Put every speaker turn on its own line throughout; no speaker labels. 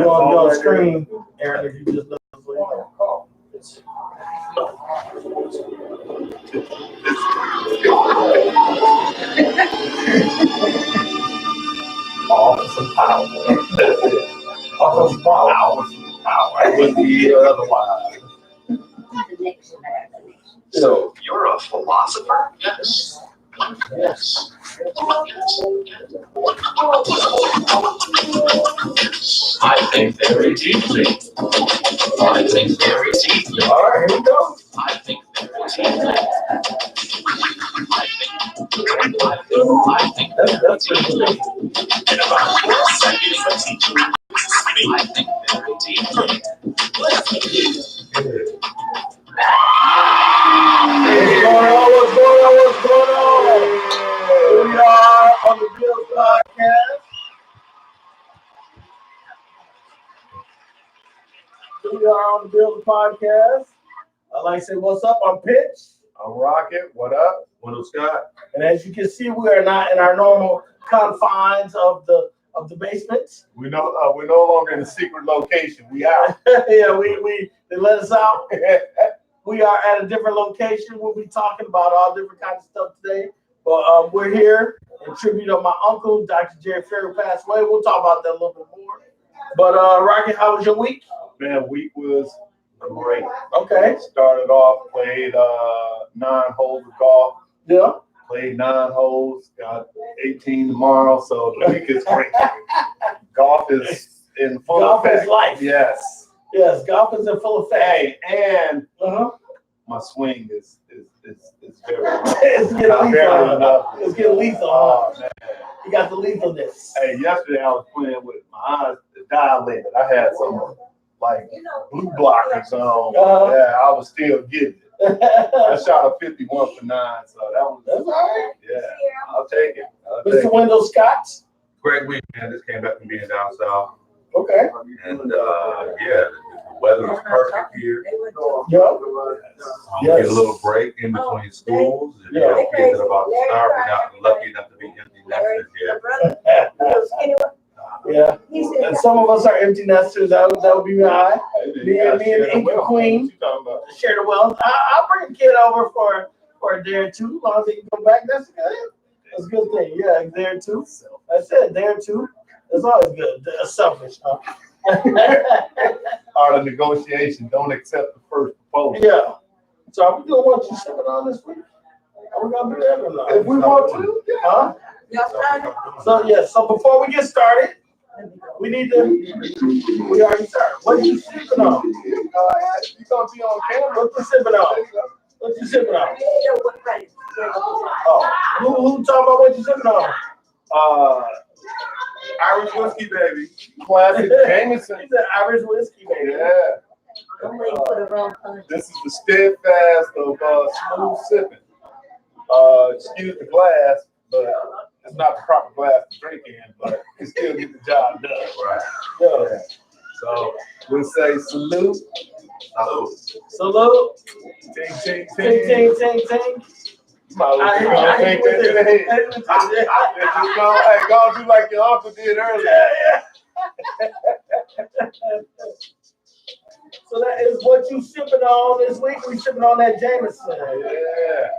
on screen, Aaron, if you just look.
Awesome power. Awesome power. I wouldn't be here otherwise. So you're a philosopher? Yes. Yes. I think very deeply. I think very deeply.
All right, here we go.
I think very deeply. I think very deeply. In about 4 seconds of teaching, I think very deeply.
What's going on? We are on the BILs podcast. I like to say, what's up? I'm Pitch.
I'm Rocket. What up?
What up, Scott?
And as you can see, we are not in our normal confines of the basement.
We're no longer in a secret location. We out.
Yeah, they let us out. We are at a different location. We'll be talking about all different kinds of stuff today. But we're here in tribute of my uncle, Dr. Jerry Ferry, passed away. We'll talk about that a little bit more. But Rocky, how was your week?
Man, week was great.
Okay.
Started off, played 9 holes of golf.
Yeah.
Played 9 holes, got 18 tomorrow, so the week is great. Golf is in full
golf
effect.
Is life.
Yes.
Yes, golf is in full effect.
Hey, and my swing is very
It's getting lethal. It's getting lethal.
Oh, man.
You got the lethalness.
Hey, yesterday I was playing with my eyes dilated. I had some like blue blockers on. Yeah, I was still getting it. I shot a 51 for 9, so that was.
That's all right.
Yeah, I'll take it.
Mr. Wendell Scott.
Great week, man. Just came back from being down south.
Okay.
And the weather was perfect here.
Yeah.
Get a little break in between schools. And, kids that are about to start. We're not lucky enough to be empty nesters yet.
Yeah. And some of us are empty nesters. That would be high. Me and Inky Queen share the wealth. I'll bring a kid over for a day or two. As long as they can go back, that's good. That's a good thing. Yeah, a day or two. That's it. A day or two. That's always good. Selfish, huh?
Art of negotiation. Don't accept the first proposal.
Yeah. So are we doing what you sipping on this week? Are we gonna do that or not?
If we want to,
huh? So before we get started, we need to. We already started. What are you sipping on?
You gonna be on camera?
What you sipping on? What you sipping on? Oh, who talking about what you sipping on?
Irish whiskey, baby. Classic Jameson.
He said Irish whiskey, baby.
Yeah.
I'm waiting for the wrong color.
This is the steadfast of smooth sipping. Excuse the glass, but it's not the proper glass to drink in, but it still get the job done.
Right.
Yeah. So we'll say salute.
Salute.
Ting, ting,
Ting,
ting.
ting, ting, ting.
I think that to the head. Just go do like your uncle did earlier.
So that is what you sipping on this week. We sipping on that Jameson.
Yeah.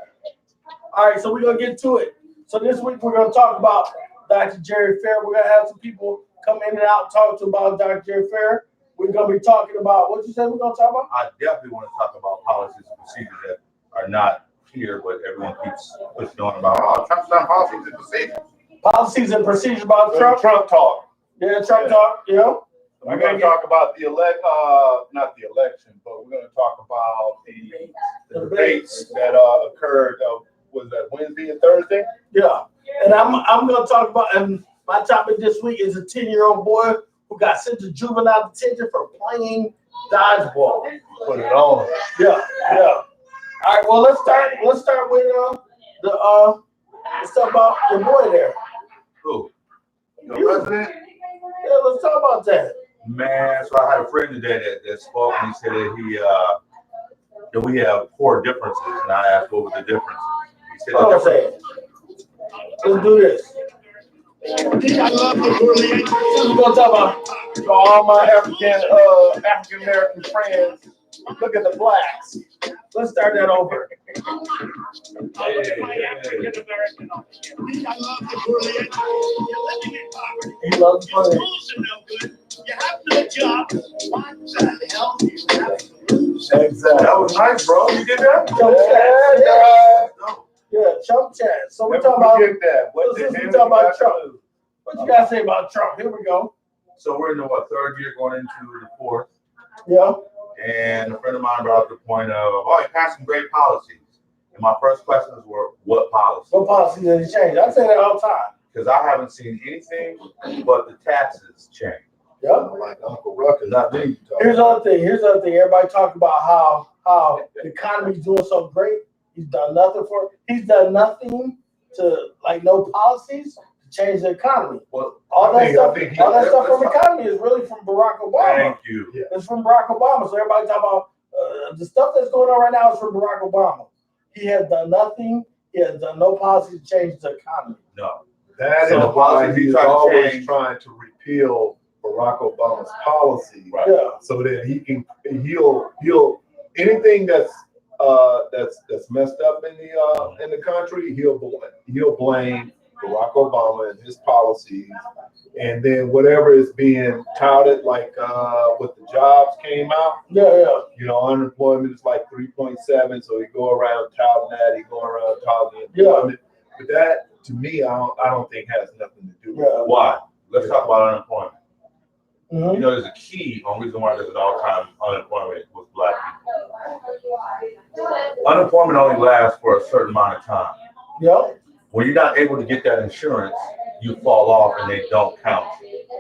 All right, so we're gonna get to it. So this week we're gonna talk about Dr. Jerry Fair. We're gonna have some people come in and out talk to about Dr. Jerry Fair. We're gonna be talking about what you said we're gonna talk about.
I definitely want to talk about policies and procedures that are not here, but everyone keeps pushing on about, Trump's done policies and procedures.
Policies and procedures about Trump.
Trump talk.
Yeah, Trump talk. Yeah.
We're going to talk about the not the election, but we're going to talk about the debates that occurred. Was that Wednesday and Thursday?
Yeah, and I'm going to talk about, and my topic this week is a 10-year-old boy who got sent to juvenile detention for playing dodgeball.
Put it on.
Yeah. All right, well, let's start with let's talk about your boy there.
Who? The president?
Yeah, let's talk about that.
Man, so I had a friend today that spoke and he said that we have core differences, and I asked what were the differences. He said
Hold on a second. Let's do this. We're gonna talk about
all my African American friends. Look at the blacks.
let's start that over. He loves money.
You have no job. What the hell do you have to lose?
Exactly.
That was nice, bro. You did that?
Chump chat. Yeah, chump chat. So we're talking about
that. What
so
the
since
hell
we talking about
you got
Trump.
to lose?
What you gotta say about Trump? Here we go.
So we're in the third year going into the fourth.
Yeah.
And a friend of mine brought up the point of, oh, he passed some great policies. And my first questions were, what policies?
What policies did he change? I say that all the time.
Because I haven't seen anything but the taxes change.
Yep.
Like Uncle Ruckus. Not me.
Here's the other thing. Everybody talk about how the economy's doing so great. He's done nothing to like no policies to change the economy.
Well,
all that stuff from the economy is really from Barack Obama.
Thank you.
Yeah.
It's from Barack Obama. So everybody talk about the stuff that's going on right now is from Barack Obama. He has done nothing. He has done no policy to change the economy.
No.
That is why he's always trying to repeal Barack Obama's policy,
right?
Yeah.
So that he'll anything that's messed up in the country, he'll blame Barack Obama and his policies, and then whatever is being touted, like what the jobs came out.
Yeah.
You know, unemployment is like 3.7, so he go around touting that. He go around touting employment. But that, to me, I don't think has nothing to do with it.
Why? Let's talk about unemployment.
Mm-hmm.
You know, there's a key on reason why there's an all-time unemployment with black people. Unemployment only lasts for a certain amount of time.
Yep.
When you're not able to get that insurance, you fall off and they don't count.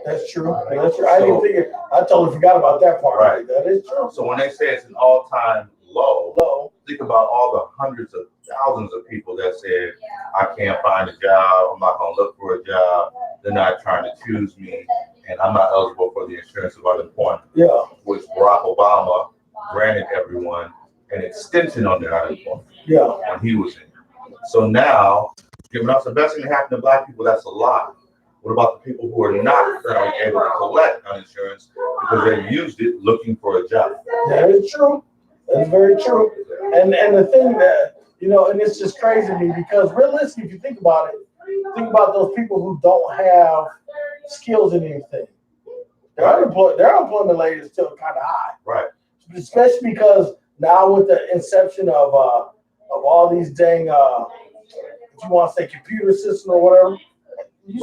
That's true. That's true. I didn't think it. I totally forgot about that part.
Right.
That is true.
So when they say it's an all-time low, think about all the hundreds of thousands of people that said, I can't find a job, I'm not going to look for a job, they're not trying to choose me, and I'm not eligible for the insurance of unemployment.
Yeah.
Which Barack Obama granted everyone an extension on their unemployment.
Yeah.
When he was in. So now, giving us the best thing that happened to black people, that's a lie. What about the people who are not currently able to collect uninsurance because they used it looking for a job?
That is true. That's very true. And the thing that, and it's just crazy to me because realistically, if you think about it, think about those people who don't have skills in anything. Their unemployment rate is still kind of high.
Right.
Especially because now with the inception of all these dang, if you want to say computer system or whatever, you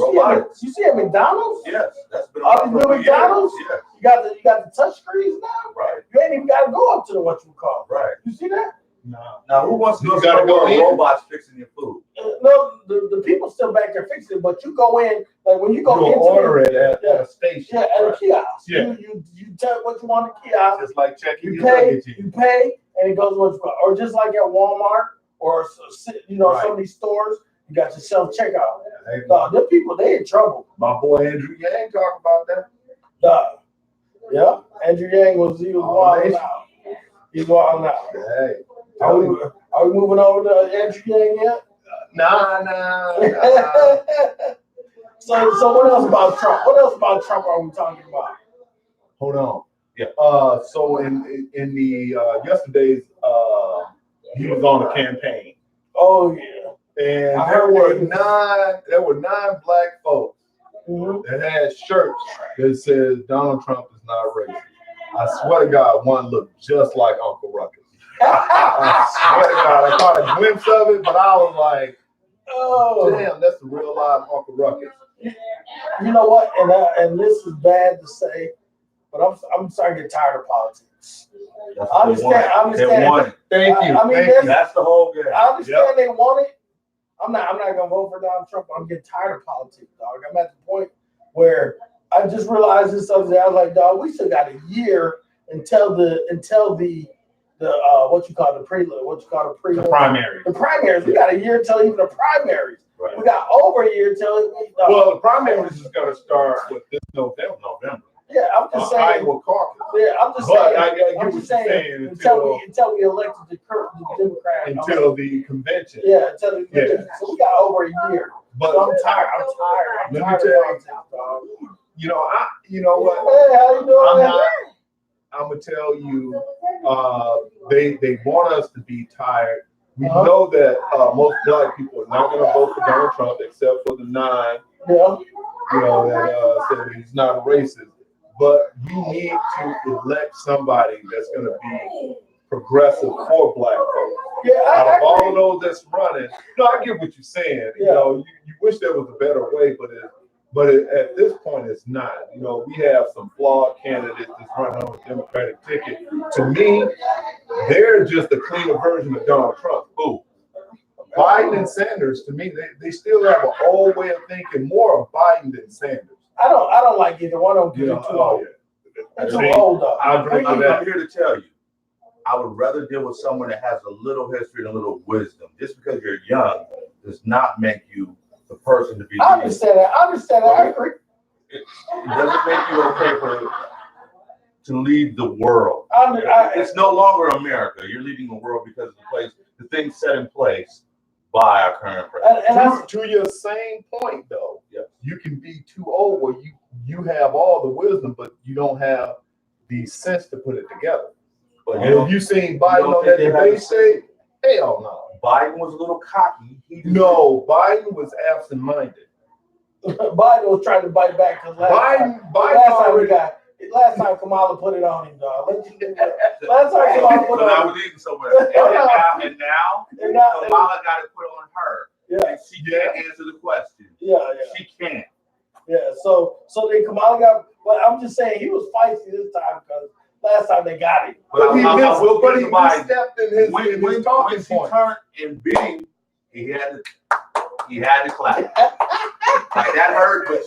see at McDonald's?
Yes, that's been
all these new McDonald's.
Yes.
You got the touch screens now.
Right.
You ain't even got to go up to the what you call.
Right.
You see that?
No.
Now who wants to go
in?
Robots fixing your food?
No, the people still back there fixing it, but you go in like when you go into
order it at a station.
Yeah, at a kiosk.
Yeah.
You tell what you want at the kiosk.
Just like checking
You
your
pay,
luggage.
and it goes what you want. Or just like at Walmart or some of these stores, you got your self checkout. No, them people, they in trouble.
My boy Andrew Yang talking about that.
Yeah, Andrew Yang was wilding out. He's wilding out.
Hey,
are we moving over to Andrew Yang yet?
Nah.
So what else about Trump? What else about Trump are we talking about?
Hold on.
Yeah.
So in the yesterday's he was on a campaign.
Oh yeah.
And there were nine black folks that had shirts that says Donald Trump is not racist. I swear to God, one looked just like Uncle Ruckus. I swear to God, I caught a glimpse of it, but I was like, oh, damn, that's the real live Uncle Ruckus.
You know what? And this is bad to say, but I'm starting to get tired of politics. I understand.
They want it.
Thank you.
That's the whole game.
I understand they want it. I'm not gonna vote for Donald Trump. I'm getting tired of politics, dog. I'm at the point where I just realized this other day. I was like, dog, we still got a year until the
primaries.
The primaries. We got a year until even the primaries.
Right.
We got over a year until
well, the primaries is gonna start with this November.
Yeah, I'm just saying.
Iowa caucus.
Yeah, I'm just
but
saying.
I'm just saying
until we elected the Democrat
until the convention.
Yeah, until the convention. So we got over a year.
But
So I'm tired. I'm
let me
tired
tell
of
you,
politics, dog.
you know what?
Hey, how you doing?
I'm gonna tell you, they want us to be tired. We know that most black people are not gonna vote for Donald Trump except for the 9, that said he's not a racist. But we need to elect somebody that's gonna be progressive for black folks.
Yeah,
Out of all of those that's running, I get what you're saying.
Yeah.
You wish there was a better way, but at this point, it's not. We have some flawed candidates that's running on a Democratic ticket. To me, they're just a cleaner version of Donald Trump. Who? Biden and Sanders, to me, they still have an old way of thinking, more of Biden than Sanders.
I don't like either one of them because they're too old. They're too old, though.
I'm here to tell you, I would rather deal with someone that has a little history and a little wisdom. Just because you're young does not make you the person to be.
I understand that. I agree.
It doesn't make you okay to lead the world. It's no longer America. You're leading the world because of the things set in place by our current president.
To your same point, though, you can be too old where you have all the wisdom, but you don't have the sense to put it together. But have you seen Biden on that debate stage? Hell no.
Biden was a little cocky.
Biden was absent-minded.
Biden was trying to bite back because last time Kamala put it on him, dog. Last time Kamala put it on him.
I was eating somewhere. And now Kamala got it put on her.
Yeah.
And she can't answer the question.
Yeah.
She can't.
Yeah. So then Kamala got. But I'm just saying he was feisty this time because last time they got him.
But he stepped in his talking
point. When she turned and beat him, he had to clap. Like that hurt, but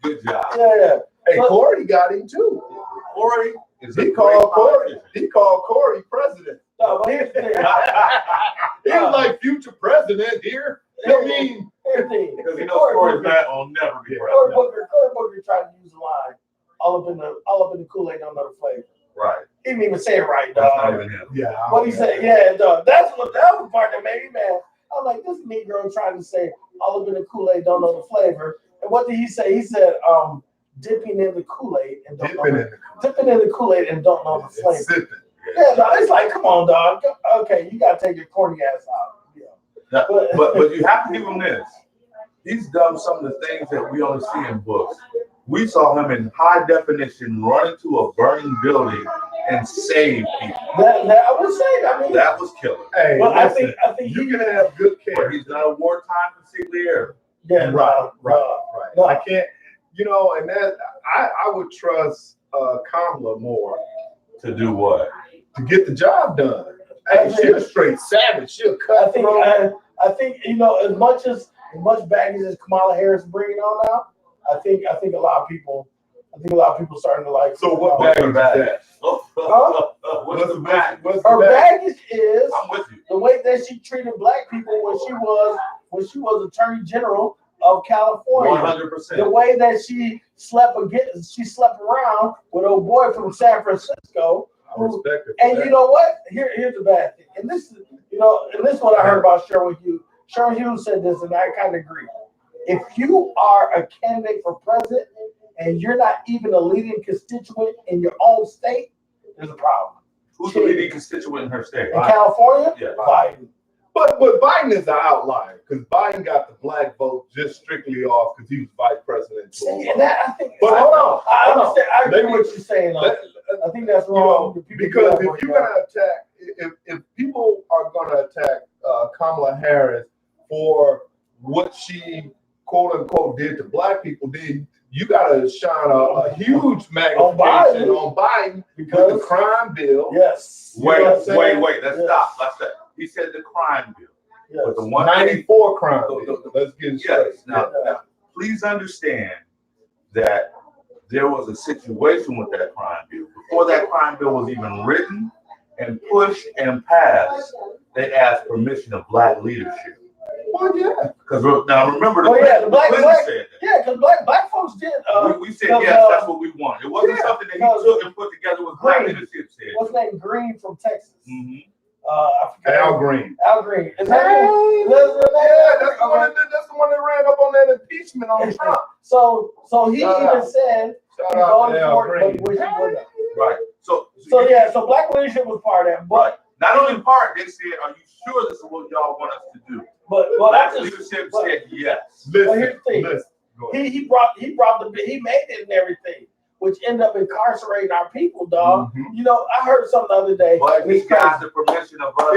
good job.
Yeah.
Hey, Corey got him too.
Corey is
he called Corey president.
No, but here's the thing.
He was like future president here. I mean,
because he knows Corey's not will never be president.
Cory Booker tried to use a line all up in the Kool-Aid, don't know the flavor.
Right.
He didn't even say it right, dog.
That's not even him.
Yeah.
What he said, yeah, dog. That was the part that made me mad. I was like, this Negro trying to say all up in the Kool-Aid, don't know the flavor. And what did he say? He said, dipping in the Kool-Aid and don't know the flavor. Yeah, dog, it's like, come on, dog. Okay, you gotta take your corny ass out.
Yeah. But you have to give him this. He's done some of the things that we only see in books. We saw him in high definition run into a burning building and save people.
I would say, I mean,
that was killer.
Hey,
but
listen,
I think
you can have good care.
But he's not a wartime consigliere.
Yeah, right.
No. I can't, and that I would trust Kamala more.
To do what?
To get the job done. Hey, she's a straight savage. She'll cut.
I think as much baggage as Kamala Harris bringing on now, I think a lot of people starting to like.
So what baggage is that?
What's the baggage?
Her baggage is
I'm with you.
The way that she treated black people when she was Attorney General of California.
100%.
The way that she slept around with old boy from San Francisco.
I respect it.
And you know what? Here's the bad thing. And this is what I heard about Sherwin Hughes. Sherwin Hughes said this, and I kind of agree. If you are a candidate for president and you're not even a leading constituent in your own state, there's a problem.
Who's the leading constituent in her state?
In California?
Yeah.
Biden.
But Biden is an outlier because Biden got the black vote just strictly off because he was vice president.
See, and that I think.
But hold on,
I understand. I agree with what you're saying. I think that's wrong.
Because if you're gonna attack, if people are gonna attack Kamala Harris for what she quote unquote did to black people, then you gotta shine a huge magnification on Biden because the crime bill.
Yes.
Wait. Let's stop. He said the crime bill.
Yes.
But the
94 crime bill. Let's get it straight.
Now, please understand that there was a situation with that crime bill. Before that crime bill was even written and pushed and passed, they asked permission of black leadership.
Well, yeah.
Because now remember,
the black
said that.
Yeah, because black folks did.
We said yes, that's what we want. It wasn't something that he took and put together with black leadership said.
What's his name? Green from Texas.
Mm-hmm.
Al Green.
Al Green. Is
Yeah,
that
that's the one that ran up on that impeachment on Trump.
So he even said
Shout
he
out
voted
to Al
for it, but
Green.
wish he wouldn't have.
Right. So
Black leadership was part of that,
right. Not only part, they said, "Are you sure this is what y'all want us to do?"
But
Black leadership said yes.
Listen, here's the thing. He made it and everything, which ended up incarcerating our people, dog.
Mm-hmm.
You know, I heard something the other day.
But he got the permission of us.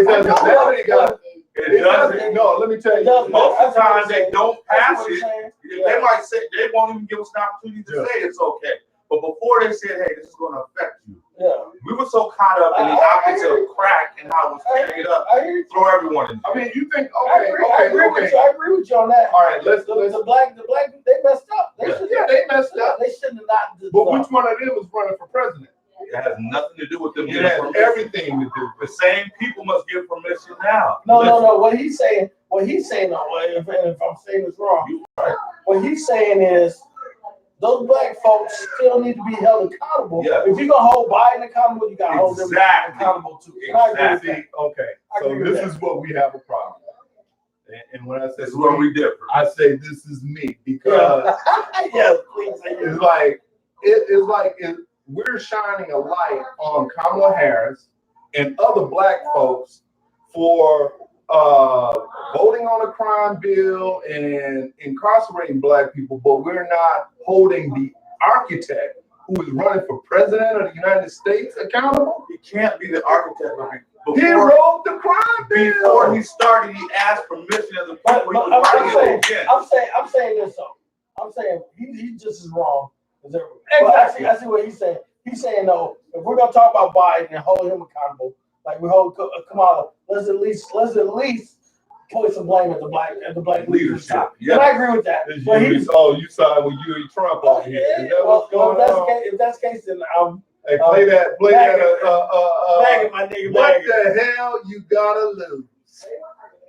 It doesn't. No, let me tell you.
Most of the time they don't pass it. They might say they won't even give us an opportunity to say it's okay. But before they said, "Hey, this is going to affect you," we were so caught up in the optics of crack and how it was tearing it up. Throw everyone in.
I mean, you think?
I agree with you on that.
All right, let's.
The black, they messed up. They
messed up.
They shouldn't have not.
But which one of them was running for president?
It has nothing to do with them.
It has everything to do.
The same people must give permission now.
No. What he's saying, if I'm saying this wrong, what he's saying is those black folks still need to be held accountable.
Yeah.
If you're gonna hold Biden accountable, you gotta hold them accountable too.
Exactly.
Okay. So this is what we have a problem with. And when I say
this is where we differ,
I say this is me because it's like we're shining a light on Kamala Harris and other black folks for voting on a crime bill and incarcerating black people, but we're not holding the architect who is running for president of the United States accountable.
He can't be the architect.
He wrote the crime bill.
Before he started, he asked permission of the people.
I'm saying this though. I'm saying he just is wrong. Exactly. I see what he's saying. He's saying though, if we're gonna talk about Biden and hold him accountable, like we hold Kamala, let's at least put some blame at the black leadership. Yeah, and I agree with that.
But you side with you and Trump over here. Is that what's going on?
If that's the case, then
hey, play that.
my nigga.
What the hell you gotta lose?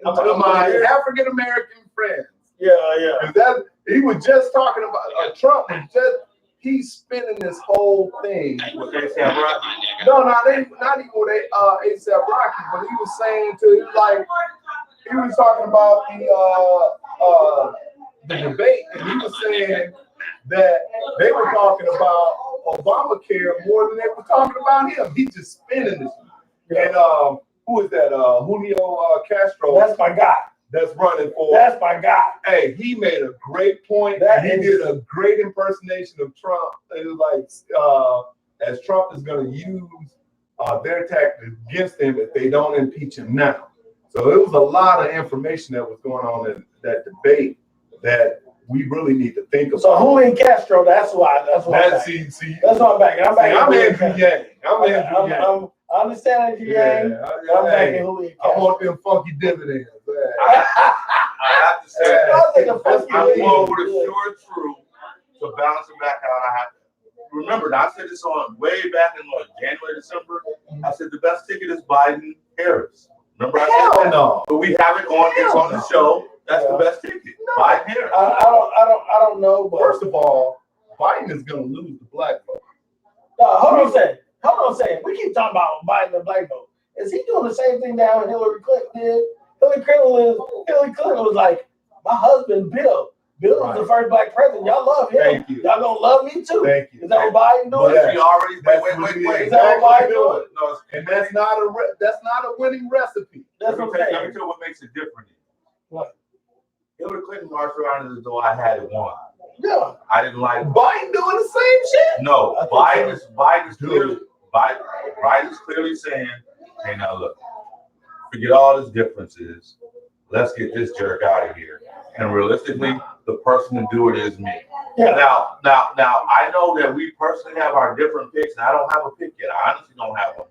To my African American friends.
Yeah.
He was just talking about Trump was just. He's spinning this whole thing.
With A$AP Rocky?
No, not even with A$AP Rocky, but he was saying he was talking about the debate, and he was saying that they were talking about Obamacare more than they were talking about him. He's just spinning this. And who is that? Julio Castro.
That's my guy.
That's running for.
That's my guy.
Hey, he made a great point. He did a great impersonation of Trump. It was like, as Trump is going to use their tactics against him if they don't impeach him now. So it was a lot of information that was going on in that debate that we really need to think about.
So Julio Castro, that's why. That's why I'm back.
I'm Andrew Yang.
I understand Andrew Yang. I'm back in Julio Castro.
I want them funky dividends.
I have to say, I'm going with a short truth to balance it back out. I have to remember. I said this on way back in January, December. I said the best ticket is Biden Harris. Remember I said that?
No.
But we have it on. It's on the show. That's the best ticket. No. Biden Harris.
I don't know. But
first of all, Biden is going to lose the black vote.
No, hold on a second. We keep talking about Biden and the black vote. Is he doing the same thing now Hillary Clinton did? Hillary Clinton was like, my husband, Bill. Bill was the first black president. Y'all love him.
Thank you.
Y'all gonna love me too.
Thank you.
Is that what Biden doing?
He already wait.
Is that what Biden doing?
No, and that's not a winning recipe.
That's what I'm saying.
Let me tell you what makes it different.
What?
Hillary Clinton marched around as though I had it won.
Yeah.
I didn't like
Biden doing the same shit.
No, Biden's clearly saying, hey, now look, forget all his differences. Let's get this jerk out of here. And realistically, the person to do it is me. Yeah. Now, I know that we personally have our different picks, and I don't have a pick yet. I honestly don't have one.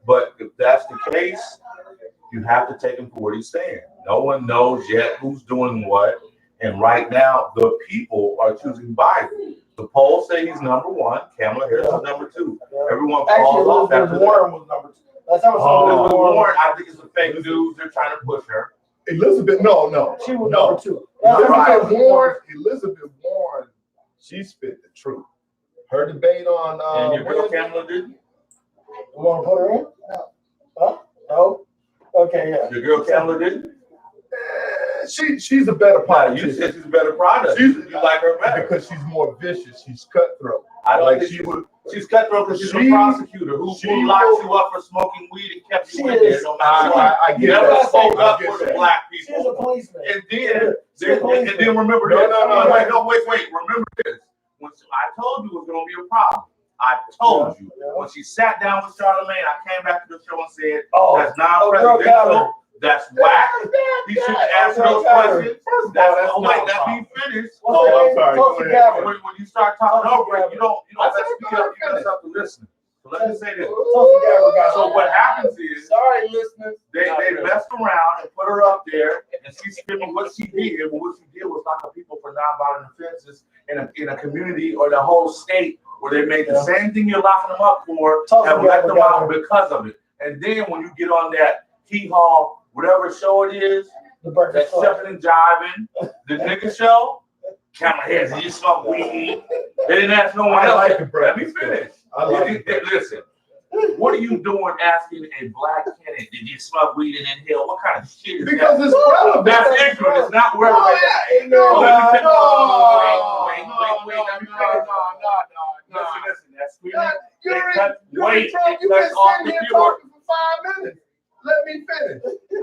But if that's the case, you have to take him for what he's saying. No one knows yet who's doing what. And right now, the people are choosing Biden. The polls say he's number one. Kamala Harris is number two. Everyone falls off after
Warren was number two. That's how
Warren, I think it's a fake news. They're trying to push her.
Elizabeth, no.
She was number two.
Elizabeth Warren, she spit the truth. Her debate on
and your girl Kamala didn't.
You want to put her in? Huh? No. Okay, yeah.
Your girl Chandler didn't?
She's a better
You
politician.
said she's a better product.
You
like her better.
because she's more vicious. She's cutthroat.
I don't
Like
think
she would.
She's cutthroat because she's
She-
a prosecutor who
she
locks
will-
you up for smoking weed and kept you
She
in there
is-
no matter what.
I get
Never
that.
spoke
I
up
get
for the
that.
black
She's a
people.
policeman.
And then,
She's a policeman.
remember
No,
this.
no.
Wait. Remember this. When I told you it was going to be a problem. I told you.
Yeah.
When she sat down with Charlamagne, I came back to the show and said,
Oh,
that's
girl,
non-presidential. That's whack. He shouldn't answer those questions.
That's
Let
not
me finish.
What's her
I'm
name?
sorry.
Tulsi
Go ahead.
Gabbard.
When you start talking
Tulsi
over it, you don't
I
let
said
speed
go
up, you
ahead.
mess up the listener. So let me say this.
Tulsi Gabbard got
So
her.
what happens is
Sorry, listeners.
they messed around and put her up there, and she's screaming what she did. But what she did was lock up people for nonviolent offenses in a community or the whole state where they made the same thing you're locking them up for
Tulsi
and let
Gabbard
them
got
out
her.
because of it. And then when you get on that Hee Haw, whatever show it is,
The
that
Breakfast Club.
Stepping and Jiving, the nigga show, camera heads, did you smoke weed? They didn't ask no one
I
else.
like the
Let me
Breakfast Club.
finish.
I like it.
Listen, what are you doing asking a black candidate, did you smoke weed and inhale? What kind of shit is
Because
that?
it's relevant.
That's ignorant. It's not where
No,
Wait,
no,
let me finish.
no,
Wait, let me finish. Listen, that's screaming.
You're in trouble. You've been sitting here talking for 5 minutes. Let me finish.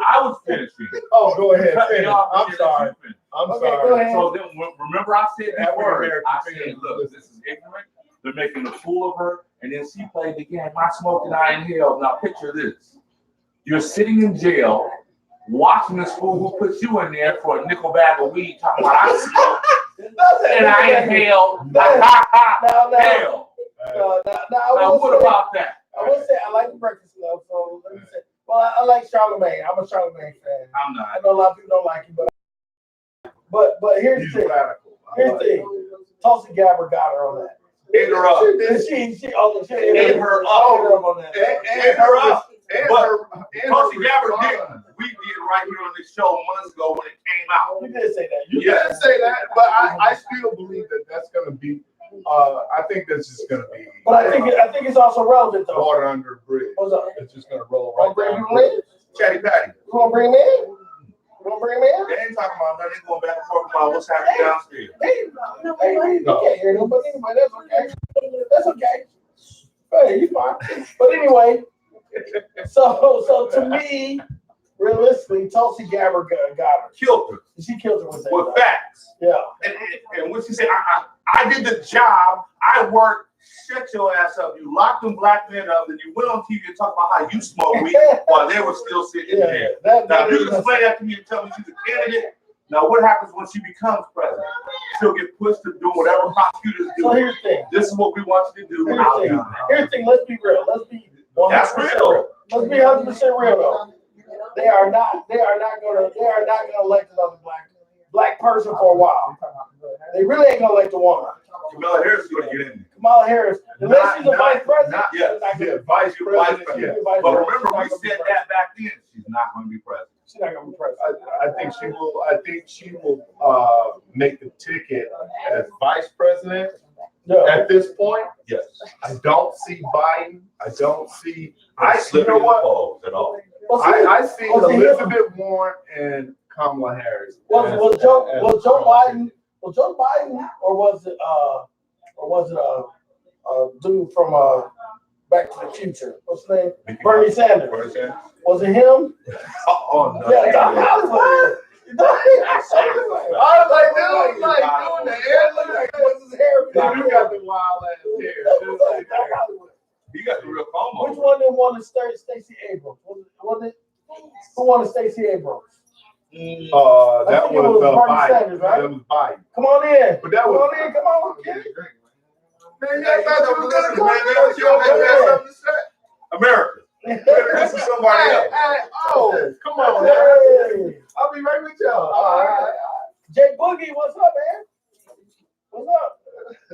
I was finishing.
Oh, go ahead.
Cut me
Finish.
off and
I'm
shit,
sorry.
let you finish.
I'm
Okay,
sorry.
go ahead.
So then, remember I said these
African
words.
American
I said,
fans,
look,
listen.
this is ignorant. They're making a fool of her. And then she played the game. I smoked and I inhaled. Now picture this. You're sitting in jail, watching this fool who put you in there for a nickel bag of weed, talking about I smoked and I inhaled. Hell. Now what about that?
I will say I like the Breakfast Club, so let me say. Well, I like Charlamagne. I'm a Charlamagne fan.
I'm
I
not.
know a lot of people don't like him, but here's
He's
the thing.
radical.
Here's the thing. Tulsi Gabbard got her on that.
Hit her up.
She
Hit her up.
on that.
And her up.
Tulsi Gabbard didn't. We did right here on this show months ago when it came out.
You did say that.
You didn't say that, but I still believe that that's going to be. I think that's just going to be.
But I think it's also relevant though.
water under a bridge.
What's up?
It's just going to roll
Wanna
right
bring
down.
people in?
Chatty Patty.
You wanna bring him in? You wanna bring him in?
They ain't talking about nothing. They going back and forth about what's happening downstairs.
Hey, you can't hear them, but anyway, that's okay. That's okay. Hey, you fine. But anyway, so to me, realistically, Tulsi Gabbard got her.
Killed her
She killed her with that.
with facts.
Yeah.
And what she said, I did the job. I worked. Shut your ass up. You locked them black men up, and you went on TV and talked about how you smoke weed while they were still sitting in there. Now, you can explain that to me and tell me she's a candidate. Now, what happens when she becomes president? She'll get pushed to do whatever prosecutors do.
So here's the thing.
This is what we want you to do.
Here's
I'll
the
do
thing.
that.
Here's the thing. Let's be real. Let's be 100%
That's real.
Let's be 100% real though. They are not gonna elect another black person for a while. They really ain't gonna elect a woman.
Kamala Harris is going to get in there.
Kamala Harris, unless she's a vice president.
Yes.
Vice president. Yeah.
But remember, we said that back then. She's not going to be president.
She's not gonna be president.
I think she will. I think she will make the ticket as vice president.
Yeah.
At this point,
Yes.
I don't see Biden. I don't see.
You know what? At all.
I see
Was it him?
Elizabeth Warren and Kamala Harris.
Was Joe Biden, or was it a dude from Back to the Future? What's his name? Bernie Sanders.
Bernie Sanders?
Was it him?
Oh, no.
Yeah, Doc Hollywood.
I was like, dude, doing the hair. Look like
What's his hair?
you got the wild ass hair.
Doc Hollywood.
He got the real combo.
Which one of them wanted Stacey Abrams? Was it? Who wanted Stacey Abrams?
That
think it
was
was Bernie
Biden.
Sanders, right?
That was Biden.
Come on in.
But that
Come
was.
on in. Come on, kid.
Man, I thought you were gonna come in. You had something to say.
America. This is somebody else.
Oh, come on, man.
Hey.
I'll be right with y'all.
All right. Jay Boogie, what's up, man? What's up?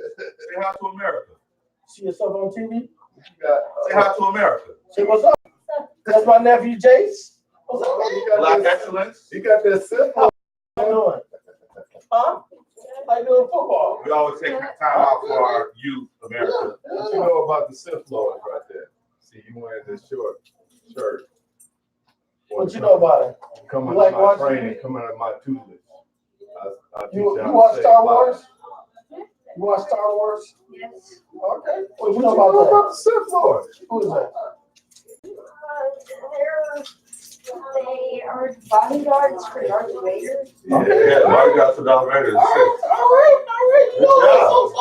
Say hi to America.
See yourself on TV?
Say hi to America.
Say what's up? That's my nephew, Jace. What's up, man?
Black excellence.
You got that syphilis.
How you doing? Huh? How you doing football?
We always take time out for our youth, America.
What you know about the syphilis right there? See, you wearing this short shirt.
What What you know about it?
Come
You
out
like
of my
watching
training,
it?
come out of my tutelage. I teach
You
how to
watch
save
Star
lives.
Wars? You watch Star Wars?
Yes.
Okay. What you
What
know
you know
about
about the Sith Lord?
that? Who is that?
They are bodyguards for Darth Vader.
Yeah, bodyguards for Darth Vader.
All right. You know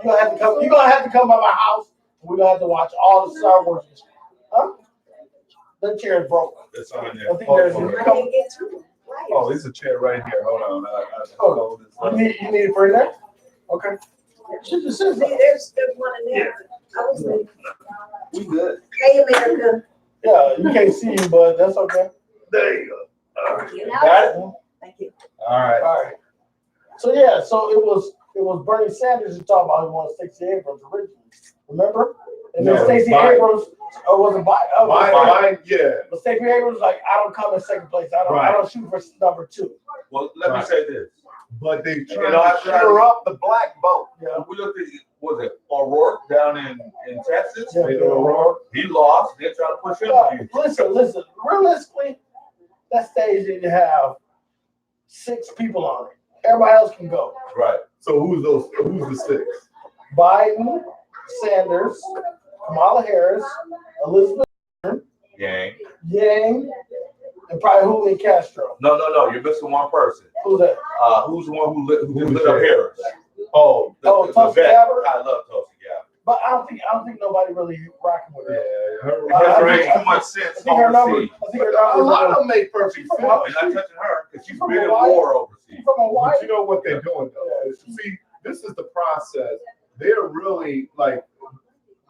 Good
so you're gonna have to come. You're gonna have to come by my house. And we're gonna have to watch all the Star Wars. Huh? The chair is broke.
It's on
I
there.
think there's.
I didn't get to it.
Oh, it's a chair right here. Hold on.
You need it for there? Okay. Should just sit there.
There's one in there. I was like,
We good.
hey, America.
Yeah, you can't see you, but that's okay.
There you go. All right.
You
Got
know?
it?
Thank you.
All right.
All right. So yeah, so it was Bernie Sanders who talked about he wanted Stacey Abrams originally. Remember? And then
No,
Stacey
Biden.
Abrams, or was it Biden?
Mine, yeah.
But Stacey Abrams was like, I don't come in second place. I don't shoot for number 2.
Well, let me say this.
But they
You
trying
know, I
to
tried
stir
to-
up the black vote.
Yeah.
We looked at, was it O'Rourke down in Texas?
Yeah.
He lost. They're trying to push him.
Yeah, listen. Realistically, that stage didn't have 6 people on it. Everybody else can go.
Right.
So who's the 6?
Biden, Sanders, Kamala Harris, Elizabeth
Gang.
Yang, and probably Julian Castro.
No. You're missing one person.
Who's that?
Who's the one who lit up Harris?
Oh,
Oh,
the
Tulsi
vet.
Gabbard?
I love Tulsi Gabbard.
But I don't think nobody really rocking with
yeah.
her.
Because there
I
ain't too much sense
I think her number.
overseas.
I think her
A lot of
number.
them make perfect
She's
sense.
from
We're not touching her because she's
From
been in
Hawaii?
war overseas.
From Hawaii.
But you know what they're doing though? See, this is the process. They're really like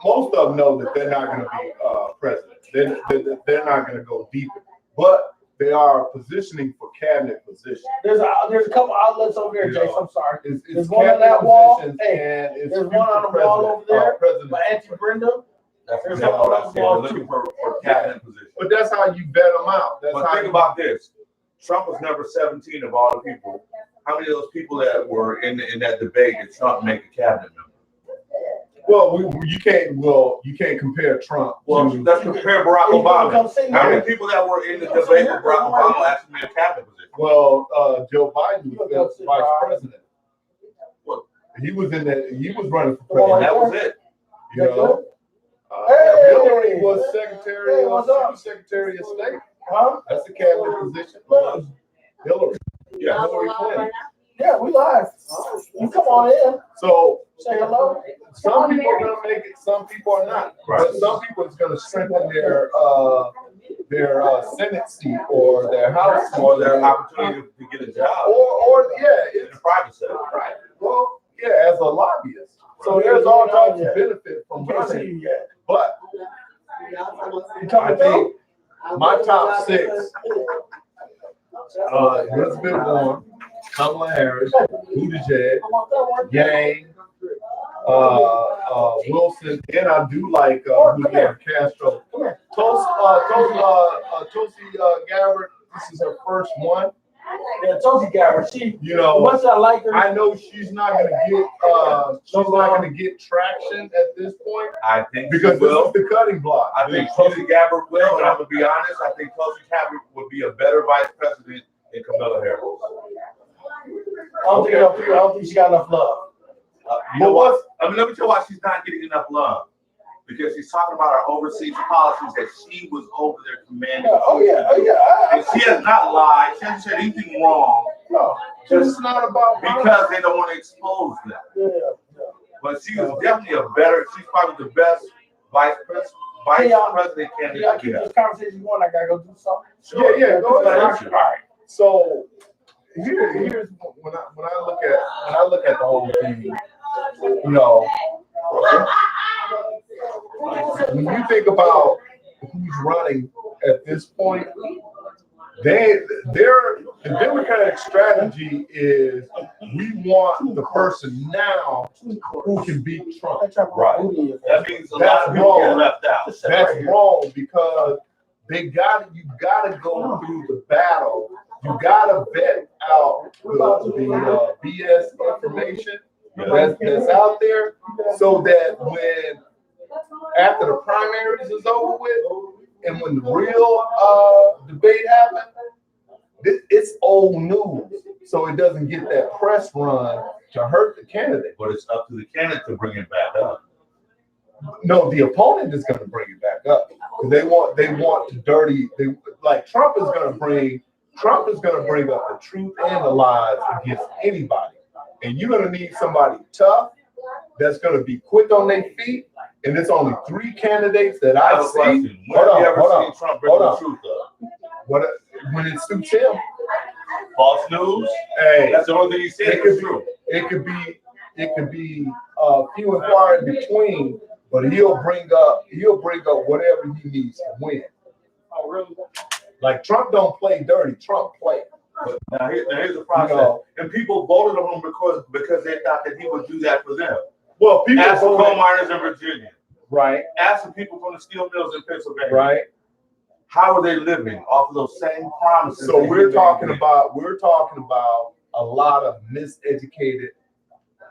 most of them know that they're not going to be president. They're not going to go deep, but they are positioning for cabinet positions.
There's a couple outlets over there, Jason. I'm sorry.
It's
There's one on that wall.
positions
Hey,
and it's
there's one on the wall over there
President.
by Auntie Brenda.
That's
There's
exactly
one
what I
on
said.
the wall,
We're looking
too.
for cabinet positions.
But that's how you vet them out. That's
But
how
think
you,
about this. Trump was number 17 of all the people. How many of those people that were in that debate did Trump make a cabinet member?
well, you can't compare Trump.
Well,
to,
let's compare Barack
Hey,
Obama.
come sit
How many
here.
people that were in the debate with Barack Obama actually made a cabinet position?
well, Joe Biden was
Come sit
vice
down.
president.
What?
He was running for
Come on,
president.
That was it.
You know,
Hey!
Hillary was secretary
Hey, what's up?
of Secretary of State.
Huh?
That's a cabinet position. Hillary.
Yeah.
Hillary Clinton.
Yeah, we live. You come on in.
So
Say hello.
some people are gonna make it, some people are not.
Right.
But some people it's gonna strengthen their Senate seat or their House seat.
Or their opportunity to get a job
or yeah,
in
it's
the private sector.
right. Well, yeah, as a lobbyist. So there's all types of benefit from
You can't see
running.
you yet.
But
You
I
coming through?
think my top 6, Elizabeth Warren, Kamala Harris, Buttigieg, Yang, Wilson, and I do like Julian Castro. Tulsi Gabbard, this is her first one.
Yeah, Tulsi Gabbard. She,
You know,
much I like her.
I know she's not gonna get traction at this point
I think
because
she
this
will.
is the cutting block.
I think Tulsi Gabbard will, and I'm gonna be honest. I think Tulsi Gabbard would be a better vice president than Kamala Harris.
I don't think she got enough love.
You know what? I mean, let me tell you why she's not getting enough love. Because she's talking about our overseas policies that she was over there commanding.
Yeah, oh yeah.
And she has not lied. She hasn't said anything wrong.
No,
It's not about
Because they don't want to expose that.
yeah.
But she is definitely she's probably the best vice president candidate.
Yeah, I keep this conversation going. I gotta go do something.
Sure.
Yeah, go ahead.
All right.
So here's when I look at the whole thing, you know, when you think about who's running at this point, the Democratic strategy is we want the person now who can beat Trump.
Right. That means a lot
That's
of people get
wrong.
left out.
That's wrong because you gotta go through the battle. You gotta vet out the BS information that's out there, so that when after the primaries is over with, and when the real debate happened, it's old news, so it doesn't get that press run to hurt the candidate.
But it's up to the candidate to bring it back up.
No, the opponent is going to bring it back up because they want the dirty. Like Trump is going to bring up the truth and the lies against anybody, and you're going to need somebody tough that's going to be quick on their feet. And there's only 3 candidates that I see.
When have you ever seen Trump bring the truth up?
When it suits him.
False news.
Hey,
that's the only thing he said.
It could be few and far in between, but he'll bring up whatever he needs to win.
Oh, really?
Like Trump don't play dirty. Trump play.
But now here's the process. And people voted on him because they thought that he would do that for them.
Well, people
ask the coal miners in Virginia.
Right.
Ask the people from the steel mills in Pennsylvania.
Right.
How are they living off of those same promises?
So we're talking about a lot of miseducated,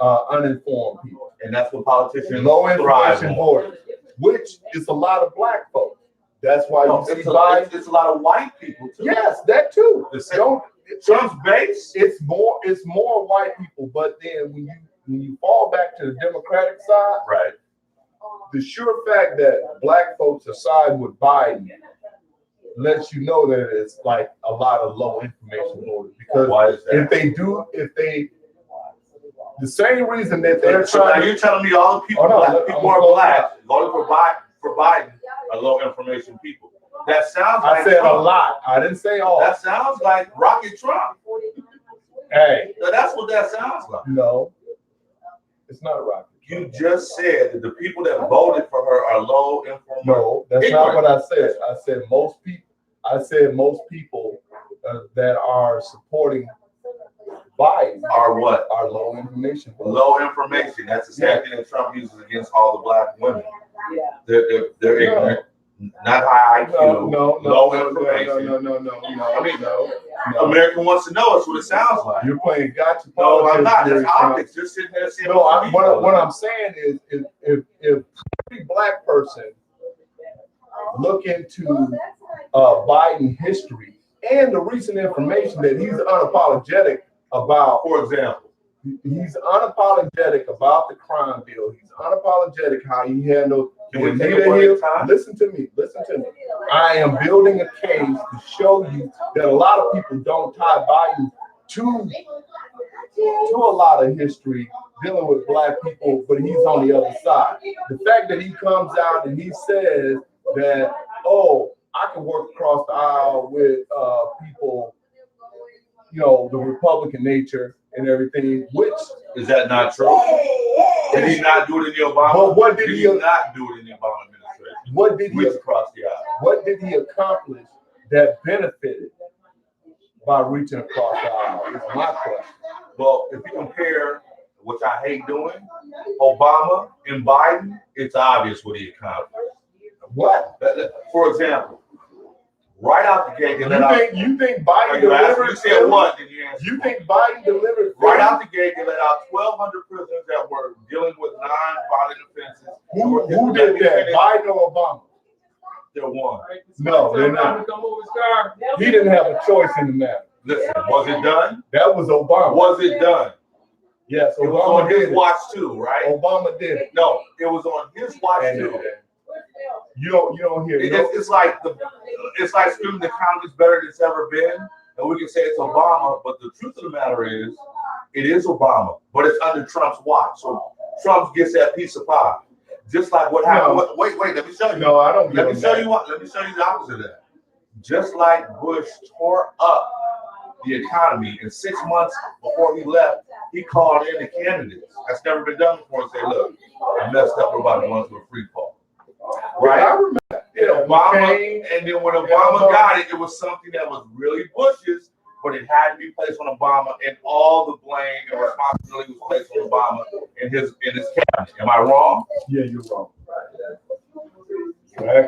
uninformed people.
And that's what politicians
low information voters, which is a lot of black folks. That's why
it's a lot of white people too.
Yes, that too.
Trump's base.
It's more white people, but then when you fall back to the Democratic side,
right?
The sure fact that black folks are siding with Biden lets you know that it's like a lot of low information voters. Because
why is that?
if they the same reason that they're trying.
Now you're telling me all the people, people are black, voting for Biden are low information people. That sounds like
I said
Trump.
A lot. I didn't say all.
That sounds like Rocket Trump.
Hey.
That's what that sounds like.
No, it's not Rocket.
You just said that the people that voted for her are low information.
No, that's not what I said. I said most people that are supporting Biden
are what?
Are low information.
Low information. That's the same thing that Trump uses against all the black women. They're ignorant, not high IQ, low information.
No.
I mean, America wants to know. It's what it sounds like.
You're playing gotcha.
No, I'm not. That's optics. You're sitting there saying.
No, what I'm saying is, if every black person look into Biden history and the recent information that he's unapologetic about.
For example,
he's unapologetic about the crime bill. He's unapologetic how he handled. Listen to me. I am building a case to show you that a lot of people don't tie Biden to a lot of history dealing with black people, but he's on the other side. The fact that he comes out and he says that, I can work across the aisle with people, the Republican nature and everything, which
is that not true? Did he not do it in the Obama?
But what did he
not do it in the Obama administration?
What did he
across the aisle?
What did he accomplish that benefited by reaching across the aisle? Is my question.
Well, if you compare, which I hate doing, Obama and Biden, it's obvious what he accomplished.
What?
For example, right out the gate,
you think Biden delivered?
You said what? Did you answer?
You think Biden delivered?
Right out the gate, they let out 1,200 prisoners that were dealing with non-violent offenses.
Who did that? Biden or Obama?
They're one.
No, they're not. He didn't have a choice in the matter.
Listen, was it done?
That was Obama.
Was it done?
Yes,
Obama. It was on his watch too, right?
Obama did it.
No, it was on his watch too.
You don't hear.
It's like screaming the economy's better than it's ever been, and we can say it's Obama, but the truth of the matter is, it is Obama, but it's under Trump's watch. So Trump gets that piece of pie, just like what happened.
No.
Wait, let me show you.
No, I don't.
Let me show you the opposite of that. Just like Bush tore up the economy in 6 months before he left, he called in the candidates. That's never been done before and say, "Look, I messed up about the ones with free fall." Right?
I remember.
And then when Obama got it, it was something that was really Bush's, but it had to be placed on Obama, and all the blame and responsibility was placed on Obama and his cabinet. Am I wrong?
Yeah, you're wrong.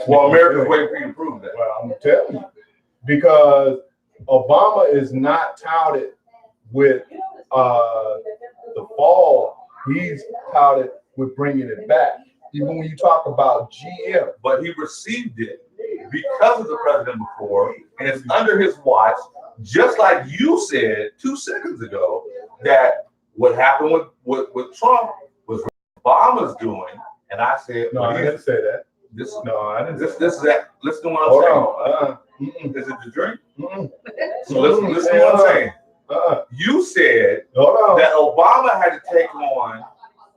Well, America's waiting for you to prove that.
Well, I'm telling you, because Obama is not touted with the fall. He's touted with bringing it back. Even when you talk about GM,
but he received it because of the president before, and it's under his watch, just like you said 2 seconds ago, that what happened with Trump was what Obama's doing, and I said,
No, I didn't say that.
This
I didn't.
this is that. Listen to what I'm
Hold
saying.
on.
Is it the drink?
So
Listen to what I'm saying. You said that Obama had to take on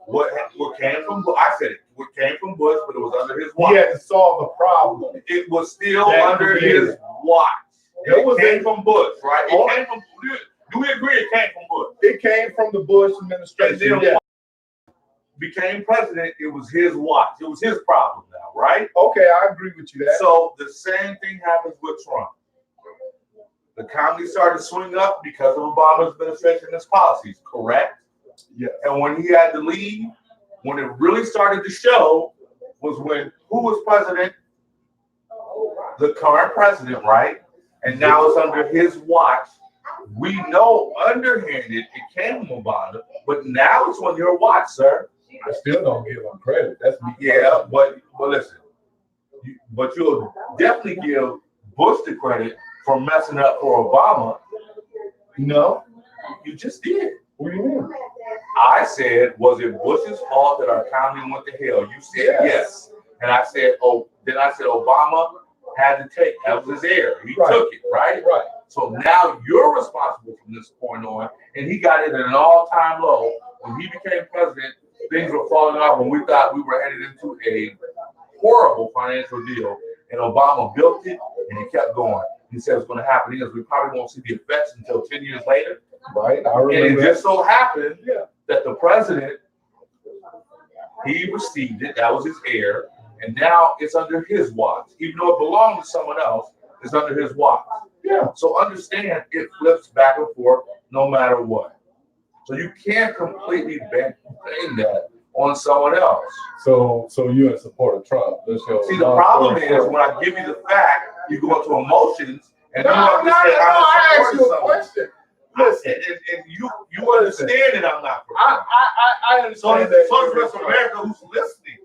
what came from. I said it. What came from Bush, but it was under his watch.
He had to solve the problem.
It was still under his watch. It came from Bush, right? It came from. Do we agree it came from Bush?
It came from the Bush administration.
And then became president. It was his watch. It was his problem now, right?
Okay, I agree with you.
So the same thing happens with Trump. The economy started to swing up because of Obama's administration and his policies, correct?
Yes.
And when he had to leave, when it really started to show was when who was president? The current president, right? And now it's under his watch. We know underhanded it came from Obama, but now it's on your watch, sir.
I still don't give him credit. That's me.
Yeah, but listen, but you'll definitely give Bush the credit for messing up for Obama.
No,
you just did.
What do you mean?
I said, was it Bush's fault that our economy went to hell? You said yes. And I said, then I said Obama had to take, that was his error. He took it, right?
Right.
So now you're responsible from this point on, and he got it at an all-time low. When he became president, things were falling off when we thought we were headed into a horrible financial deal, and Obama built it, and he kept going. He said it's going to happen. He goes, we probably won't see the effects until 10 years later.
Right. I remember.
And it just so happened that the president, he received it. That was his heir. And now it's under his watch. Even though it belonged to someone else, it's under his watch. Yeah. So understand it flips back and forth no matter what. So you can't completely blame that on someone else.
So you're in support of Trump.
See, the problem is when I give you the fact, you go into emotions and you want to say
I asked you a question. Listen,
and you understand that I'm not for Trump.
I understand that.
So does the rest of America who's listening.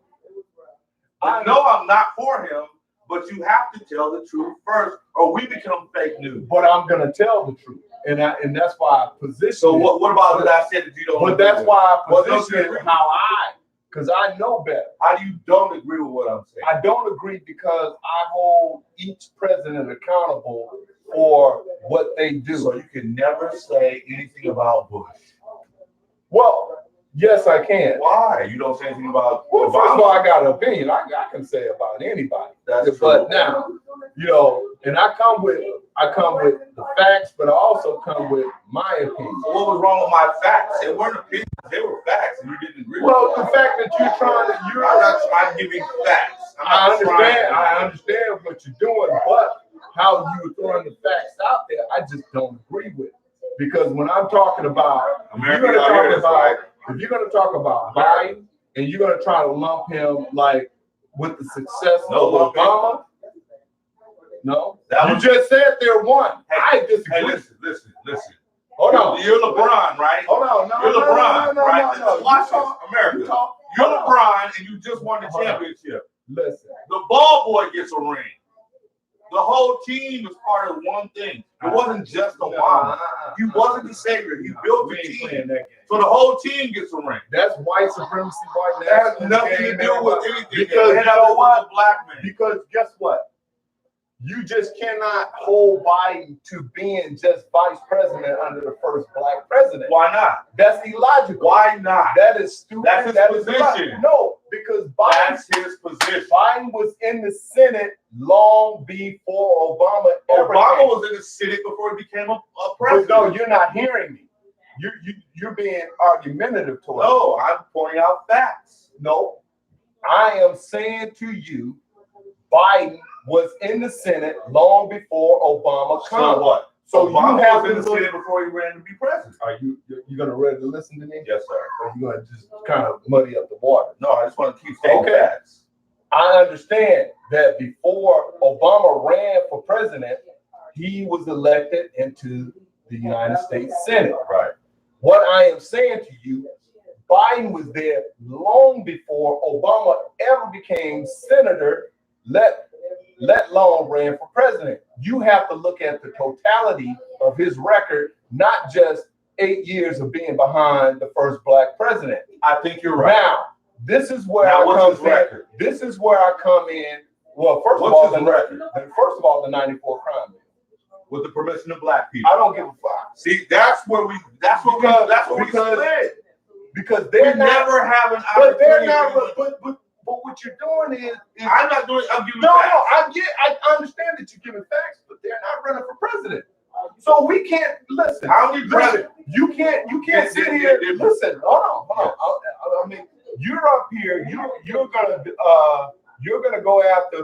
I know I'm not for him, but you have to tell the truth first, or we become fake news.
But I'm gonna tell the truth, and that's why I position.
So what about that I said that you don't?
But that's why I position it how because I know better.
How do you don't agree with what I'm saying?
I don't agree because I hold each president accountable for what they do.
So you can never say anything about Bush.
Well, yes, I can.
Why? You don't say anything about
Well,
Obama?
first of all, I got an opinion. I can say about anybody.
That's
but
true.
now, and I come with the facts, but I also come with my opinion.
So what was wrong with my facts? They weren't opinions, they were facts, and you didn't agree
Well,
with
the fact that
I'm not trying to give you facts.
I understand what you're doing, but how you throwing the facts out there, I just don't agree with. Because when I'm talking about, if you're gonna talk about Biden and you're gonna try to lump him like with the success of Obama, you just said they're one. I disagree.
Hey, listen.
Hold on.
You're LeBron, right?
Hold on. No,
You're LeBron, right?
No.
Watch this, America. You're LeBron, and you just won the championship.
Listen.
The ball boy gets a ring. The whole team is part of one thing. It wasn't just Obama. He wasn't the savior. He built the team. So the whole team gets a ring.
That's white supremacy, white
That has nothing to do with anything.
Because you know what?
Black man.
Because guess what? You just cannot hold Biden to being just vice president under the first black president.
Why not?
That's illogical.
Why not?
That is stupid.
That's his position.
No, because
that's his position.
Biden was in the Senate long before Obama ever
Obama was in the Senate before he became a president.
But no, you're not hearing me. You're being argumentative to us.
No, I'm pointing out facts.
No, I am saying to you, Biden was in the Senate long before Obama comes.
So what?
So
Obama
you have
was in the
to
Senate before he ran to be president.
Are you gonna ready to listen to me?
Yes, sir.
Or you gonna just kind of muddy up the water?
No, I just want to keep saying facts.
I understand that before Obama ran for president, he was elected into the United States Senate.
Right.
What I am saying to you, Biden was there long before Obama ever became senator. let alone ran for president. You have to look at the totality of his record, not just 8 years of being behind the first black president.
I think you're right.
Now, this is where
Now,
I
what's
come
his
in.
record?
This is where I come in. Well, first of
What's
all,
his record?
first of all, the 94 crime bill.
With the permission of black people.
I don't give a fuck.
See, that's where we split.
Because they're
we
not,
never have an
but
opportunity.
they're not. But what you're doing is
I'm not doing. I'm giving
no.
facts.
I understand that you're giving facts, but they're not running for president. So we can't listen.
How many presidents?
You can't sit here. Listen. Hold on. I mean, you're up here. You're gonna go after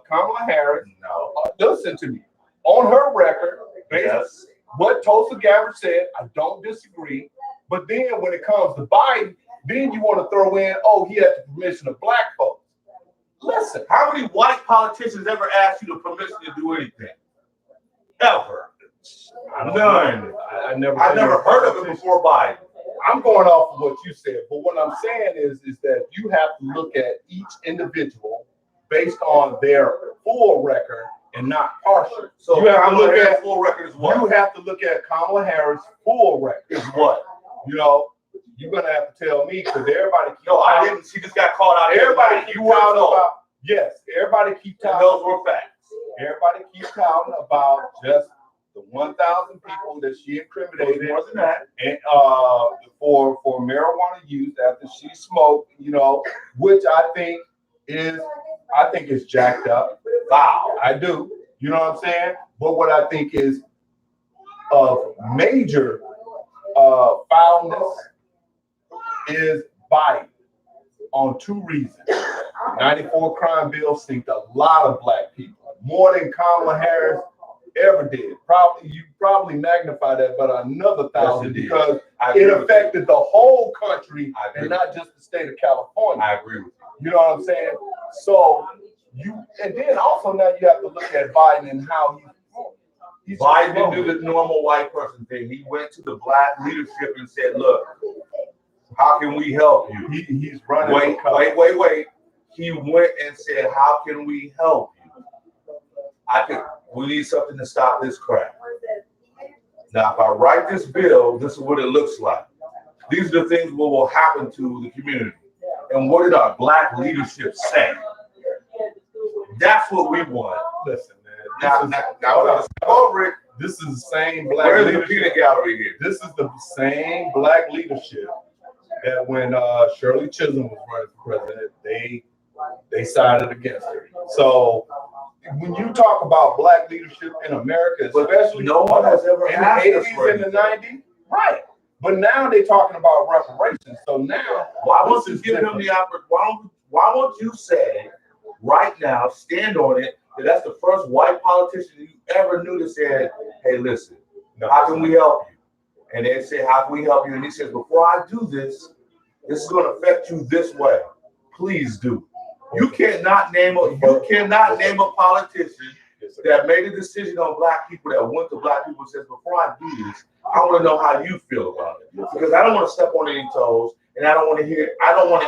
Kamala Harris.
No.
Listen to me. On her record,
Yes.
what Tulsi Gabbard said, I don't disagree. But then when it comes to Biden, then you want to throw in, oh, he had the permission of black folks. Listen,
How many white politicians ever asked you the permission to do anything? Ever? None.
I never
heard of it before Biden.
I'm going off of what you said, but what I'm saying is that you have to look at each individual based on their full record and not partial.
So
you have to look at
full record is what?
You have to look at Kamala Harris' full record.
Is what?
You know, you're gonna have to tell me because everybody.
No, I didn't. She just got called out.
Everybody keep talking about. Yes, everybody keep
And
talking.
those were facts.
Everybody keep talking about just the 1,000 people that she incriminated.
More than that.
And for marijuana use after she smoked, you know, which I think is jacked up. Wow, I do. You know what I'm saying? But what I think is of major foulness is Biden on two reasons. 94 crime bill sinked a lot of black people, more than Kamala Harris ever did. You probably magnify that by another 1,000 because it affected the whole country and not just the state of California.
I agree with you.
You know what I'm saying? So and then also now you have to look at Biden and how he's
Biden didn't do the normal white person thing. He went to the black leadership and said, "Look, how can we help you?"
He's running.
Wait. He went and said, "How can we help you? We need something to stop this crap. Now, if I write this bill, this is what it looks like. These are the things what will happen to the community. And what did our black leadership say? That's what we want."
Listen, man. This is the same black
Where's the
leadership.
peanut gallery here?
This is the same black leadership that when Shirley Chisholm was running for president, they sided against her. So when you talk about black leadership in America, especially
no one has ever
in the
asked us
80s
for
and the 90s, right? But now they're talking about reparations. So now,
why won't you give him the opportunity? Why won't you say right now, stand on it, that that's the first white politician you ever knew that said, "Hey, listen, how can we help you?" And they say, "How can we help you?" And he says, "Before I do this, this is going to affect you this way. Please do." You cannot name a politician that made a decision on black people, that went to black people and says, "Before I do this, I want to know how you feel about it, because I don't want to step on any toes, and I don't want to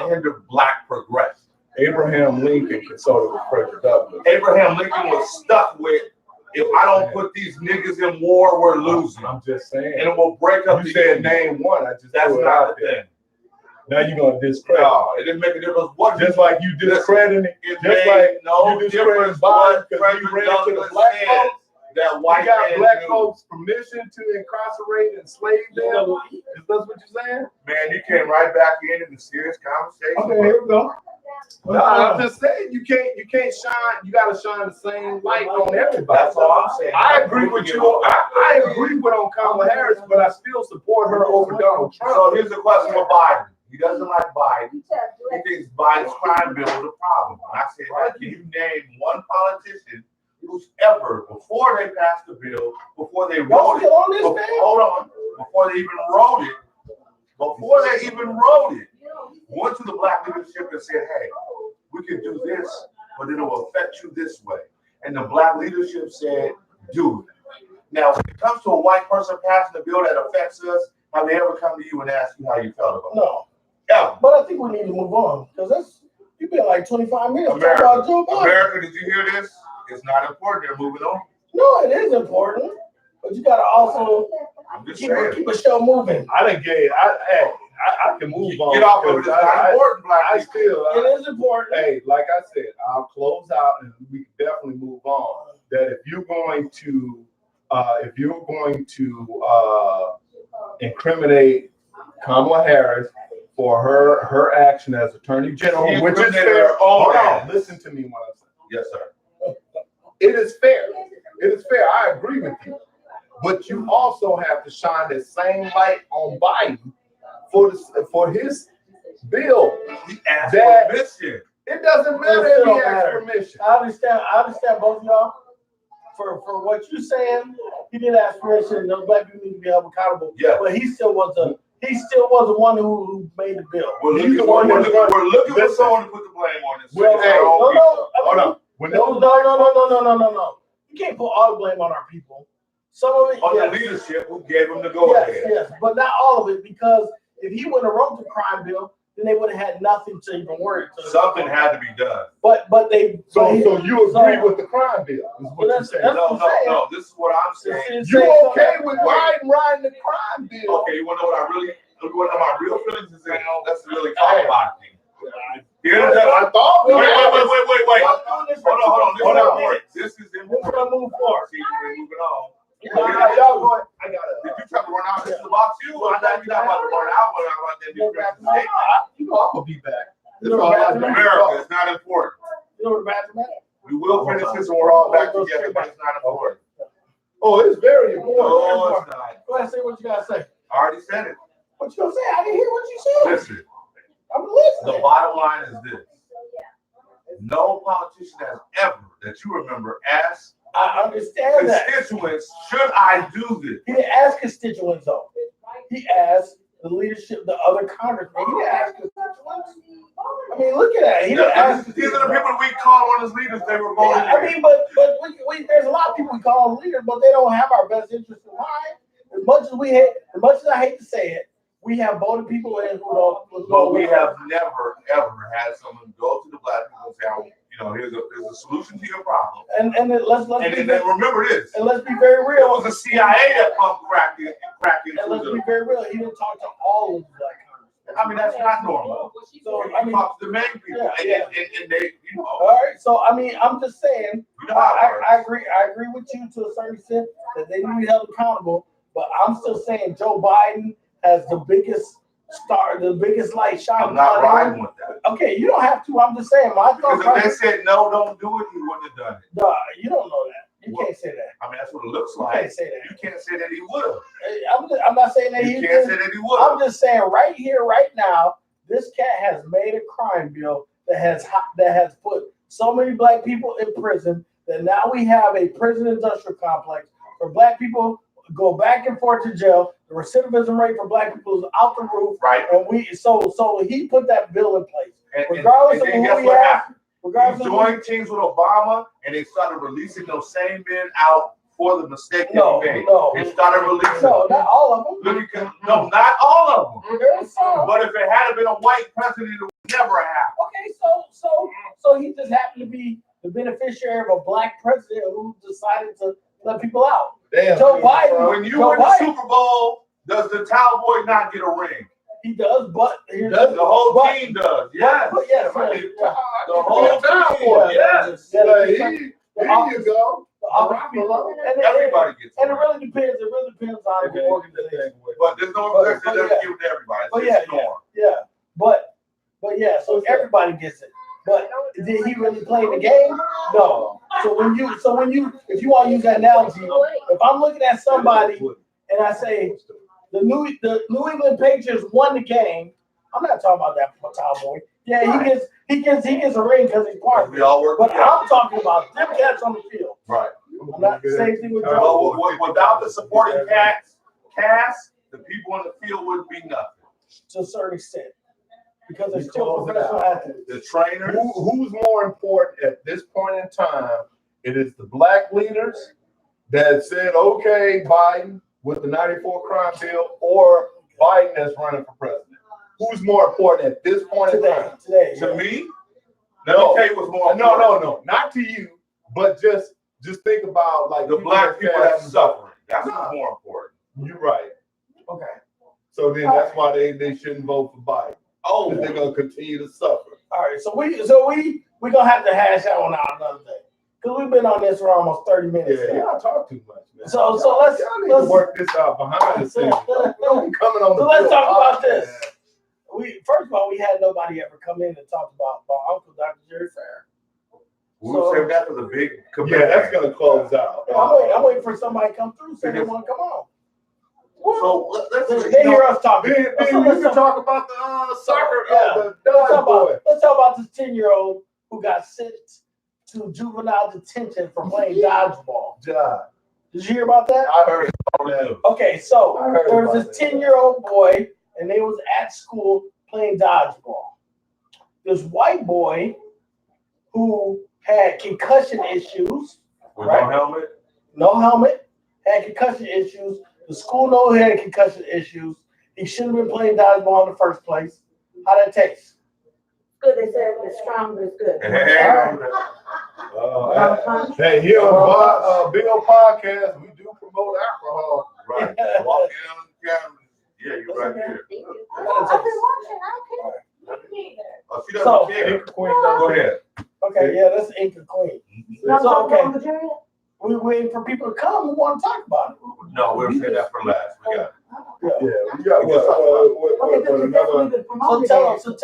hinder black progression."
Abraham Lincoln consulted with Frederick Douglass.
Abraham Lincoln was stuck with, "If I don't put these niggas in war, we're losing."
I'm just saying.
And it will break up
You
the
said
union.
name one. I just
That's
threw it
not
out
the
there.
thing.
Now you're gonna discredit.
No, it didn't make a difference. What
Just like you discrediting it.
it
Just
made
like
no
you
difference
discredit Biden
what
because he
Frederick
ran to the
Douglass
black
said.
folks.
That
We
white
got
man
black
knew.
folks permission to incarcerate and slave them. Is that what you're saying?
Man, you came right back in the serious conversation.
Okay, here we go. No, I'm just saying you can't shine. You gotta shine the same light on everybody.
That's all I'm saying.
I agree with you. I agree with on Kamala Harris, but I still support her over Donald Trump.
So here's the question with Biden. He doesn't like Biden. He thinks Biden's crime bill is a problem. And I said, "Hey, can you name one politician who's ever, before they passed the bill, before they wrote it, hold on, before they even wrote it, went to the black leadership and said, 'Hey, we can do this, but it will affect you this way.' And the black leadership said, 'Do it.' Now, when it comes to a white person passing a bill that affects us, have they ever come to you and asked you how you felt about it?
No.
Yeah.
But I think we need to move on because you've been like 25 minutes talking about Joe Biden.
America, did you hear this? It's not important. They're moving on.
No, it is important, but you gotta also
I'm just
keep
saying.
a show moving.
I done gave. I can move on.
Get off of it. It's not important, black
I
people.
still.
It is important.
Hey, like I said, I'll close out and we can definitely move on. That if you're going to incriminate Kamala Harris for her action as Attorney General, which is fair. Hold on, listen to me when I'm saying.
Yes, sir.
It is fair. It is fair. I agree with you. But you also have to shine the same light on Biden for his bill.
He asked for permission.
It doesn't matter if he asked permission.
I understand both of y'all. For what you're saying, he did ask permission. Those black people need to be held accountable.
Yeah.
But he still was the one who made the bill.
We're looking for someone to put the blame on this.
Well, hey,
hold on.
No.
You can't put all the blame on our people. Some of it,
On the leadership who gave him the go ahead.
Yes, but not all of it, because if he wouldn't have wrote the crime bill, then they would have had nothing to even worry.
Something had to be done.
But they.
So you agree with the crime bill? Is what you're saying?
No. This is what I'm saying.
You okay with Biden writing the crime bill?
Okay, you want to know what my real feelings is? Let's really talk about it.
I thought.
Wait. Hold on. This is important.
We're gonna move forward.
See, we're moving on.
Y'all going? I got it.
Did you try to run out? This is about you. I know you're not about to run out, but I'm about to do this.
You know I'm gonna be back.
America, it's not important.
You know what the bathroom at?
We will finish this when we're all back together, but it's not important.
Oh, it's very important.
No, it's not.
Go ahead, say what you gotta say.
I already said it.
What you gonna say? I didn't hear what you said.
Listen,
I'm listening.
the bottom line is this. No politician has ever, that you remember, asked
I understand that.
constituents, should I do this?
He didn't ask constituents though. He asked the leadership, the other congressmen. He didn't ask constituents. I mean, look at that. He didn't ask.
These are the people we call on as leaders. They were voting.
Yeah, I mean, but there's a lot of people we call leaders, but they don't have our best interest in mind. As much as I hate to say it, we have voted people in who don't.
But we have never ever had someone go to the black people and say, here's a solution to your problem.
And let's
remember this.
And let's be very
It
real.
was the CIA that pumped crack into
And let's be very real. He didn't talk to all of the black congressmen.
I mean, that's not normal.
So
I mean, talk to the main people, and they,
All right. So I mean, I'm just saying. I agree with you to a certain extent that they need to be held accountable. But I'm still saying Joe Biden has the biggest light shining.
I'm not riding with that.
Okay, you don't have to. I'm just saying.
Because if they said no, don't do it, he wouldn't have done it.
Nah, you don't know that. You can't say that.
I mean, that's what it looks
You
like.
can't say that.
You can't say that he would.
I'm not saying that
You can't say that he would.
I'm just saying right here, right now, this cat has made a crime bill that has put so many black people in prison that now we have a prison industrial complex for black people go back and forth to jail. The recidivism rate for black people is out the roof.
Right.
And so he put that bill in place.
And
Regardless of
then
who
guess
we
what
have,
happened?
regardless
He
of
joined teams with Obama, and they started releasing those same men out for the mistake that he made.
No.
They started releasing.
No, not all of them.
No, not all of them.
There's some.
But if it had been a white president, it would never happen.
Okay, so he just happened to be the beneficiary of a black president who decided to let people out.
Damn,
Joe Biden.
When you win the Super Bowl, does the Cowboy not get a ring?
He does, but
The whole team does. Yes.
But yes,
The whole team. Yes.
Here you go.
Everybody gets
And it
one.
really depends. It really depends on the organization.
But there's no organization that doesn't give it to everybody.
But
It's just norm.
But yeah, so everybody gets it. But did he really play the game? No. So when you if you want to use that analogy, if I'm looking at somebody and I say the New England Patriots won the game, I'm not talking about that for Cowboy. Yeah, he gets a ring because he's part of
We
it.
all work
But
together.
I'm talking about them cats on the field.
Right.
I'm not the same thing with Joe.
Without the supporting cast, the people on the field wouldn't be nothing.
To a certain extent. Because they're still professional athletes.
The trainers.
Who's more important at this point in time? It is the black leaders that said, okay, Biden with the 94 crime bill, or Biden that's running for president. Who's more important at this point in time?
Today.
To me, let me tell you what's more important.
No, not to you. But just think about like
the black people that's suffering. That's what's more important.
You're right.
Okay.
So then that's why they shouldn't vote for Biden.
Oh,
Because they're gonna continue to suffer.
All right. So we gonna have to hash that one out another day because we've been on this for almost 30 minutes.
Yeah,
now.
y'all talk too much, man.
So
y'all need to work this out behind the scenes. Don't be coming on
So
the
let's
Bill
talk about
podcast.
this. First of all, we had nobody ever come in and talk about my uncle, Dr. Jerry Fair.
We'll save that for the big committee.
Yeah, that's gonna close out.
Yeah, I'm waiting for somebody to come through so they want to come on.
So let's
They hear us talking.
Then we can talk about the soccer, the dodgeball.
Let's talk about this 10-year-old who got sent to juvenile detention for playing dodgeball.
God.
Did you hear about that?
I heard it.
Okay, so
I heard
there was
about
this
that.
10-year-old boy, and they was at school playing dodgeball. This white boy who had concussion issues,
With
right?
no helmet?
had concussion issues. The school know he had concussion issues. He shouldn't have been playing dodgeball in the first place. How that taste?
Good, they said it's strong, it's good.
Hey, here on Bill Podcast, we do promote alcohol.
Right. Walk in on the camera. Yeah, you're right here.
I've been watching, I can't.
Oh, she doesn't care. Go ahead.
Okay, yeah, that's Inca Queen.
No,
So, okay,
Uncle Jerry?
we waiting for people to come who want to talk about it.
No, we'll say that for last. We got it.
Yeah, we got what another.
So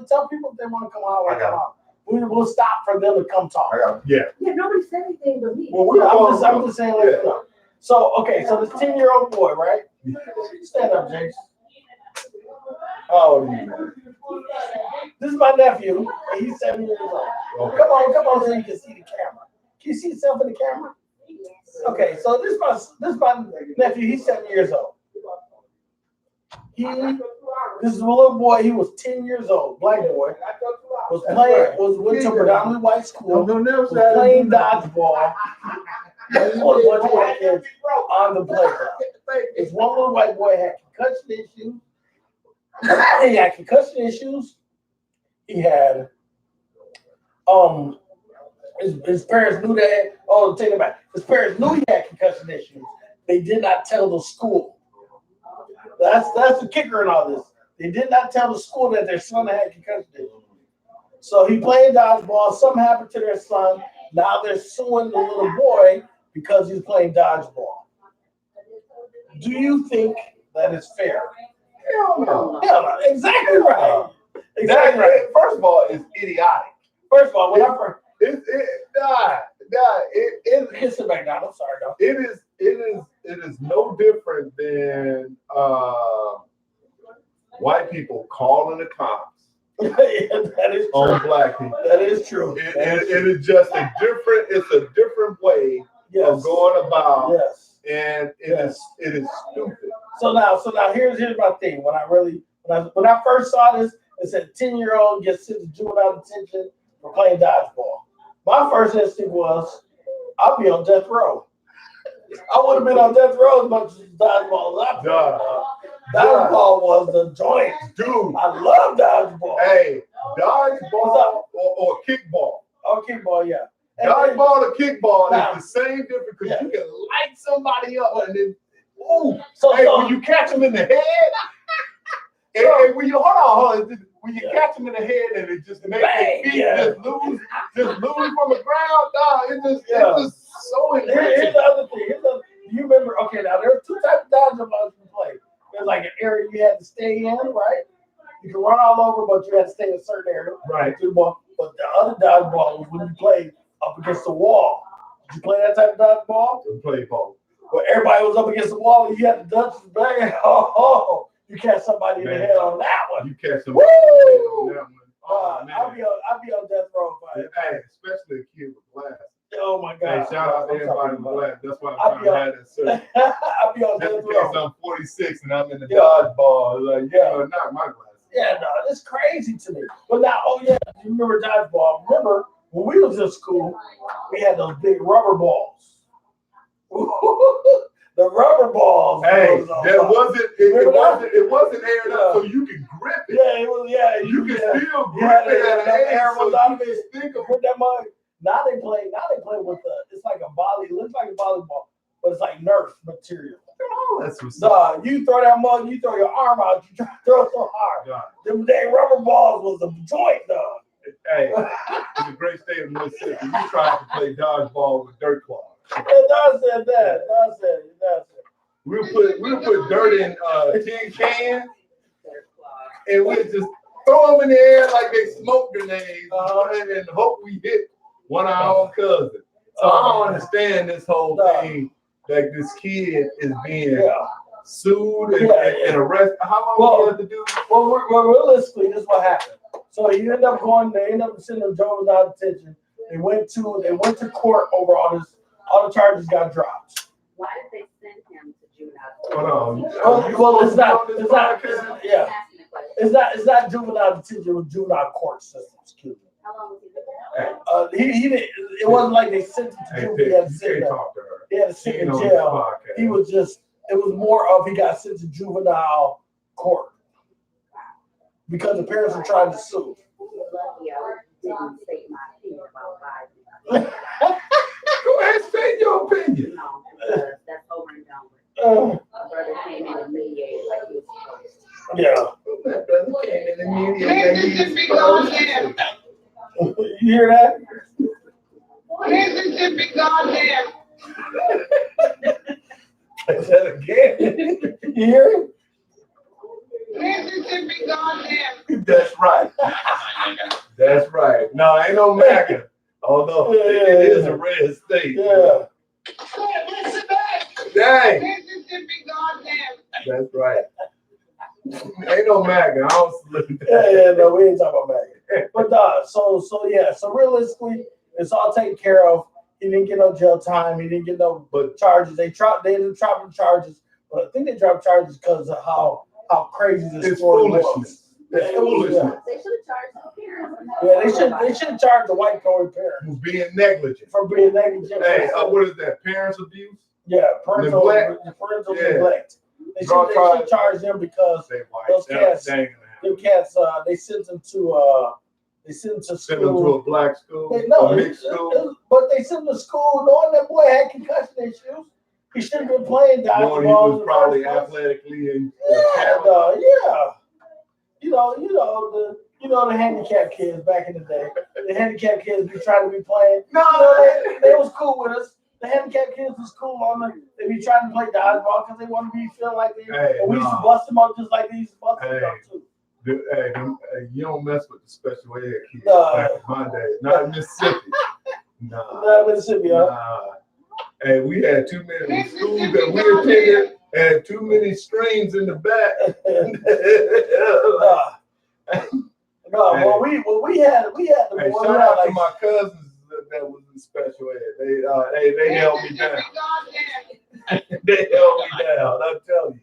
tell people if they want to come out.
I got it.
We'll stop for them to come talk.
Yeah.
Yeah, nobody said anything but me.
Well, I'm just saying, let's go. So, okay, so this 10-year-old boy, right? Stand up, James.
How old are you, man?
This is my nephew, and he's 7 years old.
Okay.
Come on, so you can see the camera. Can you see yourself in the camera? Okay, so this is my nephew. He's 7 years old. This is a little boy. He was 10 years old, black boy. Went to a predominantly white school. Was playing dodgeball. There's a bunch of white kids on the playground. This one little white boy had concussion issues. He had concussion issues. He had his parents knew that. Oh, take it back. His parents knew he had concussion issues. They did not tell the school. That's the kicker in all this. They did not tell the school that their son had concussion issues. So he played dodgeball. Something happened to their son. Now they're suing the little boy because he's playing dodgeball. Do you think that is fair?
Hell no.
Hell no. Exactly right. Exactly right.
First of all, it's idiotic.
First of all, when I first
It
sit back down. I'm sorry, though.
it is no different than white people calling the cops
Yeah, that is true.
on black people.
That is true.
It is just a different way of going about,
Yes.
and it is stupid.
So now here's my thing. When I first saw this, it said 10-year-old gets sent to juvenile detention for playing dodgeball. My first instinct was, I'll be on death row. I would have been on death row as much as dodgeball as I played. Dodgeball was the joint.
Dude,
I love dodgeball.
hey, dodgeball or kickball.
Oh, kickball, yeah.
Dodgeball or kickball
Now,
is the same difference because
yeah.
you can light somebody up and then,
So
when you catch them in the head, and when you hold on, when you catch them in the head and it just makes their feet just lose from the ground, it's just so enriching.
Here's the other thing. You remember? Okay, now there are two types of dodgeball you play. There's like an area you had to stay in, right? You can run all over, but you had to stay in a certain area.
Right.
But the other dodgeball was when you played up against the wall. Did you play that type of dodgeball?
Play ball.
Where everybody was up against the wall and you had to dodge the bag. You catch somebody in the head on that one.
You catch somebody on that one. Oh, man.
I'll be on death row.
Hey, especially a kid with glass.
Oh my
Hey,
God.
shout out to everybody with glass. That's why
I'll
I'm
be
trying to have that surgery.
I'll be on
Just
death
in case
row.
I'm 46 and I'm in the dodgeball. Like, knock my glass.
Yeah, no, it's crazy to me. But now, you remember dodgeball? Remember when we was in school, we had those big rubber balls. The rubber balls.
Hey,
it
wasn't aired up so you can grip it.
Yeah, it was. Yeah,
You can still
had
grip it at an
air
air
was
so
out
you
of
can
it.
stick
Put that mug. Now they play with it's like a volley. It looks like a volleyball, but it's like Nerf material.
Oh, that's what's
You throw that mug, you throw your arm out, you try to throw so hard.
God.
Them dang rubber balls was a joint, dog.
Hey, in the great state of Mississippi, we tried to play dodgeball with dirt clods.
And Don said that.
We'll put dirt in tin cans, and we'll just throw them in the air like they smoke grenades, and hope we hit one of our own cousins. So I don't understand this whole thing. Like this kid is being sued and arrested. How long do you have to do?
Well, realistically, this is what happened. So they end up sending them juvenile detention. They went to court over all the charges got dropped.
Why did they send him to juvenile?
Hold on.
Well, it's not juvenile detention, it was juvenile court system. Excuse me.
How long was he there?
He didn't. It wasn't like they sent him to juvenile. He had to sit
talk to her.
He had to sit in jail. He was just. It was more of he got sent to juvenile court because the parents were trying to sue.
Lucky I didn't state my opinion about Biden.
Go ahead, state your opinion.
No, because that's over and done with. My brother came in and mediated like he was supposed to.
Yeah.
That brother came in and mediated.
You hear that?
Mississippi goddamn.
Say that again.
You hear him?
Mississippi goddamn.
That's right. That's right. No, ain't no MAGA. Although it is a red state.
Yeah.
Listen back.
Dang.
Mississippi goddamn.
That's right. Ain't no MAGA. I don't salute that.
Yeah, no, we ain't talking about that. But so realistically, it's all taken care of. He didn't get no jail time. He didn't get no charges. They ended up dropping charges, but I think they dropped charges because of how crazy this story was.
It's foolishness.
They should have charged the parents.
Yeah, they should charge the white boy parent
Who's being negligent.
for being negligent.
Hey, what is that? Parents abuse?
Yeah, parental neglect. They should charge them because those cats, they sent them to
Send them to
school.
a black school,
No,
a mixed school.
but they sent him to school knowing that boy had concussion issues. He should have been playing dodgeball.
Knowing he was probably athletically and the handicapped kids back in the day. The handicapped kids be trying to be playing. They was cool with us. The handicapped kids was cool on them. They be trying to play dodgeball because they want to be feeling like they. And we used to bust them up just like they used to bust them up too. You don't mess with the special ed kids back in my days. Not in Mississippi.
Not in Mississippi, huh?
Hey, we had too many schools that we attended and too many strings in the back.
Well, we had the
hey, shout out to my cousins that was in special ed. They held me down. They held me down. I'll tell you.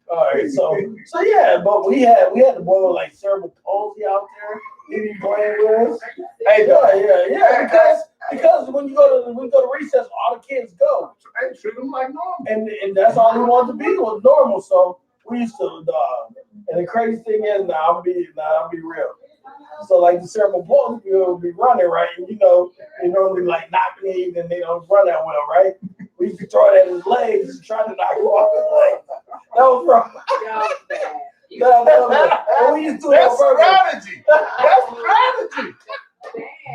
All right, so yeah, but we had the boy with like cerebral palsy out there. He be playing with us.
Hey,
yeah, because when you go to recess, all the kids go.
I treat them like normal.
And that's all he wanted to be was normal. So we used to and the crazy thing is I'll be real. So like the cerebral palsy will be running, right? And they normally like knocking it and they don't run that well, right? We used to throw it at his legs and try to knock him off his legs. That was wrong. No, we used to
That's strategy. That's strategy.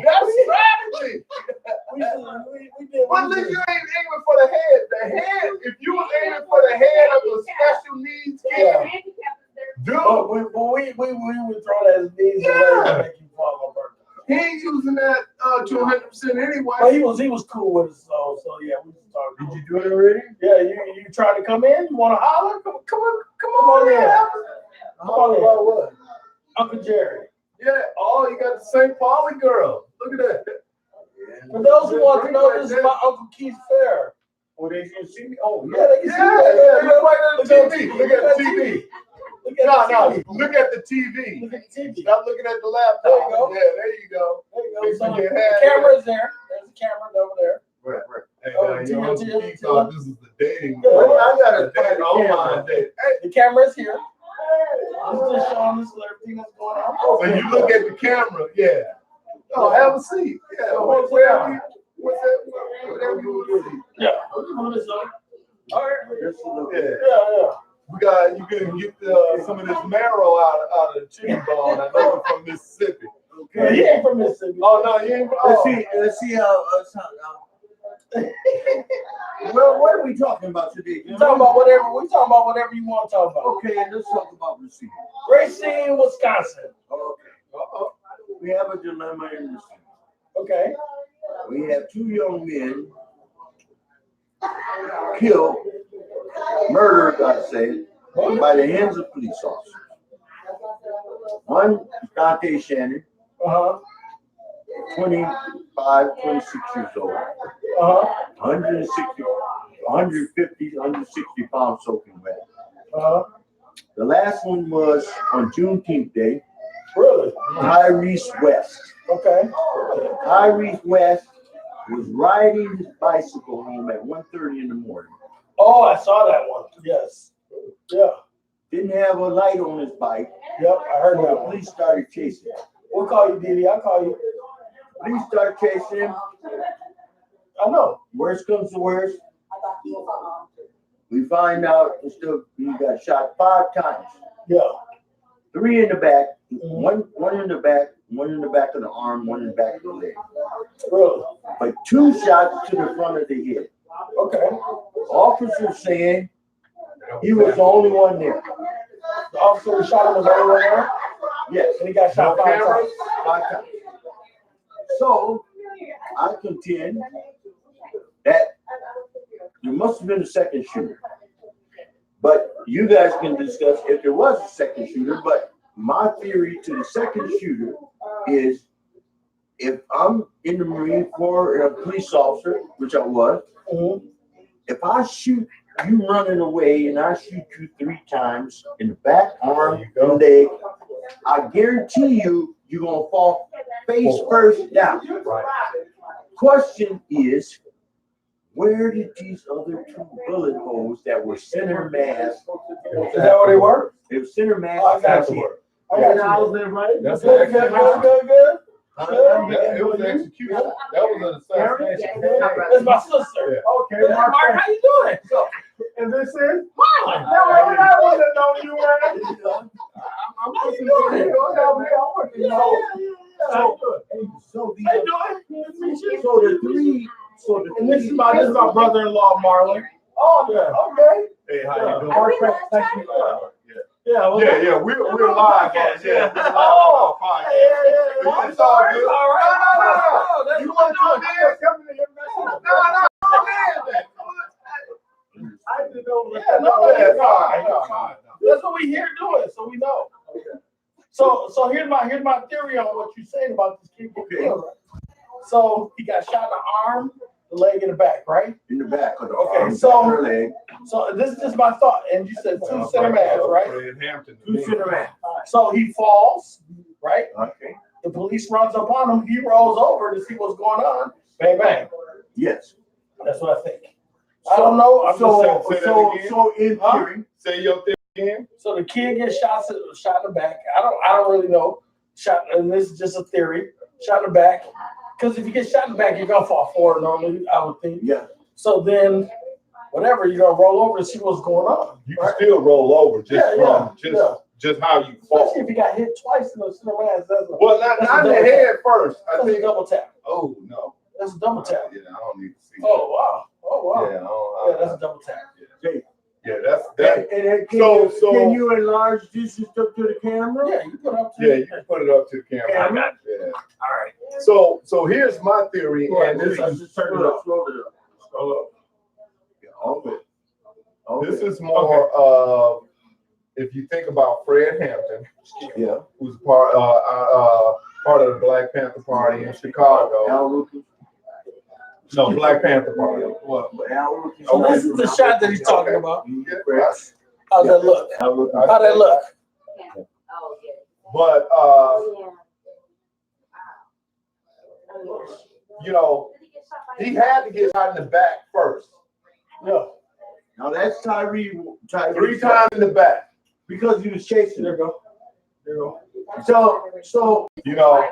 That's strategy.
We did.
But look, you ain't aiming for the head. The head, if you were aiming for the head of a special needs kid,
But we would throw that as knees and make you fall on purpose.
He ain't using that to 100% anyway.
But he was cool with us, so yeah, we just talked.
Did you do it already?
Yeah, you trying to come in? You want to holler? Come on in. Come on in. What? Uncle Jerry.
Yeah. Oh, you got the St. Pauli girl. Look at that.
Yeah. For those who want to know, this is my Uncle Keith Fair. Oh, they can see me. Oh, yeah, they can see me.
Look right at the TV. Look at the TV. No, look at the TV.
Look at the TV.
Stop looking at the laptop.
There you go.
Yeah, there you go.
So the camera's there. There's a camera over there.
Right. Hey,
T-
thought this is the dating.
Yeah,
I got a date online date.
The camera's here. It's just showing us everything that's going on.
So you look at the camera, yeah. No, have a seat. Yeah, whatever you want to see.
Yeah. All right.
Yeah. We got, you can get some of this marrow out of the chicken bone. I know it's from Mississippi.
Okay. He ain't from Mississippi.
Oh no, you ain't.
Let's see how. Well, what are we talking about today?
We talking about whatever you want to talk about.
Okay, let's talk about Racine.
Racine, Wisconsin.
Okay. We have a dilemma in Racine.
Okay.
We have two young men killed, murdered, I'd say, by the hands of police officers. One, Dante Shannon, 25, 26 years old, 160, 150, 160 pounds soaking wet. The last one was on Juneteenth Day.
Really?
Tyrese West.
Okay.
Tyrese West was riding his bicycle home at 1:30 in the morning.
Oh, I saw that one. Yes. Yeah.
Didn't have a light on his bike.
Yep, I heard
So
that
the
one.
police started chasing him.
We'll call you, Diddy. I'll call you.
Police started chasing him.
I know.
Worst comes to worst. We find out he got shot 5 times.
Yeah.
3 in the back, one in the back, one in the back of the arm, one in the back of the leg.
Really?
But 2 shots to the front of the head.
Okay.
Officer saying he was the only one there.
The officer who shot him was the only one there?
Yes.
And he got shot 5 times.
5 times. So I contend that there must have been a second shooter. But you guys can discuss if there was a second shooter. But my theory to the second shooter is if I'm in the Marine Corps and a police officer, which I was, if I shoot you running away and I shoot you 3 times in the back, arm, and leg, I guarantee you're going to fall face first down.
Right.
Question is, where did these other 2 bullet holes that were center mass?
Is that what they were?
They were center mass.
Oh, I got you. I got you.
That's
Good.
it was execution. That was an assassination.
That's my sister.
Okay,
Mark, how you doing?
And this is
Marlon.
I wouldn't have known you were. I'm listening to you.
So
How you doing?
the
And this is my brother-in-law, Marlon. Oh, yeah. Okay.
Hey, how you doing?
Mark, Yeah.
We're live. Yeah.
Oh.
Yeah. It's all good.
All right.
No. You want to dance? No. I didn't know.
Yeah, no, it's fine. That's what we here doing, so we know. So here's my theory on what you're saying about this kid getting killed. So he got shot in the arm, the leg, and the back, right?
in the back of the
Okay,
arm,
so-
her leg.
So this is just my thought, and you said 2 center mass, right?
Fred Hampton.
2 center mass.
So he falls, right?
Okay.
The police runs up on him. He rolls over to see what's going on. Bang bang.
Yes.
That's what I think. I don't know. I'm just saying.
So in theory,
Say your thing again.
So the kid gets shot in the back. I don't really know. Shot, and this is just a theory. Shot in the back. Because if you get shot in the back, you're gonna fall forward normally, I would think.
yeah.
So then, whatever, you're gonna roll over to see what's going on.
You can still roll over just
Yeah.
just how you fall.
Especially if you got hit twice in the center mass. That's
Well, not in the head first. I
a
think.
double tap.
Oh no.
That's a double tap.
Yeah, I don't need to see.
Oh wow.
Yeah,
Yeah, that's a double tap.
Yeah, that's that.
And
So-
can you enlarge this and stuff to the camera?
Yeah, you put it up to
Yeah, you can put it up to the camera.
Yeah, I got
Yeah.
All right.
So here's my theory, and this is
Just turn it up. Slow it up.
Scroll up.
this is more if you think about Fred Hampton,
Yeah.
who's part of the Black Panther Party in Chicago.
Al Lucas.
No, Black Panther Party. What?
Al Lucas.
So this is the shot that he's talking about.
Yeah,
How's that look?
Al Lucas.
How'd that look?
Oh, yeah.
But you know, he had to get shot in the back first.
Yeah.
Now that's Tyree.
3 times in the back.
Because he was chasing
There
her.
you go. There you go.
So
You know,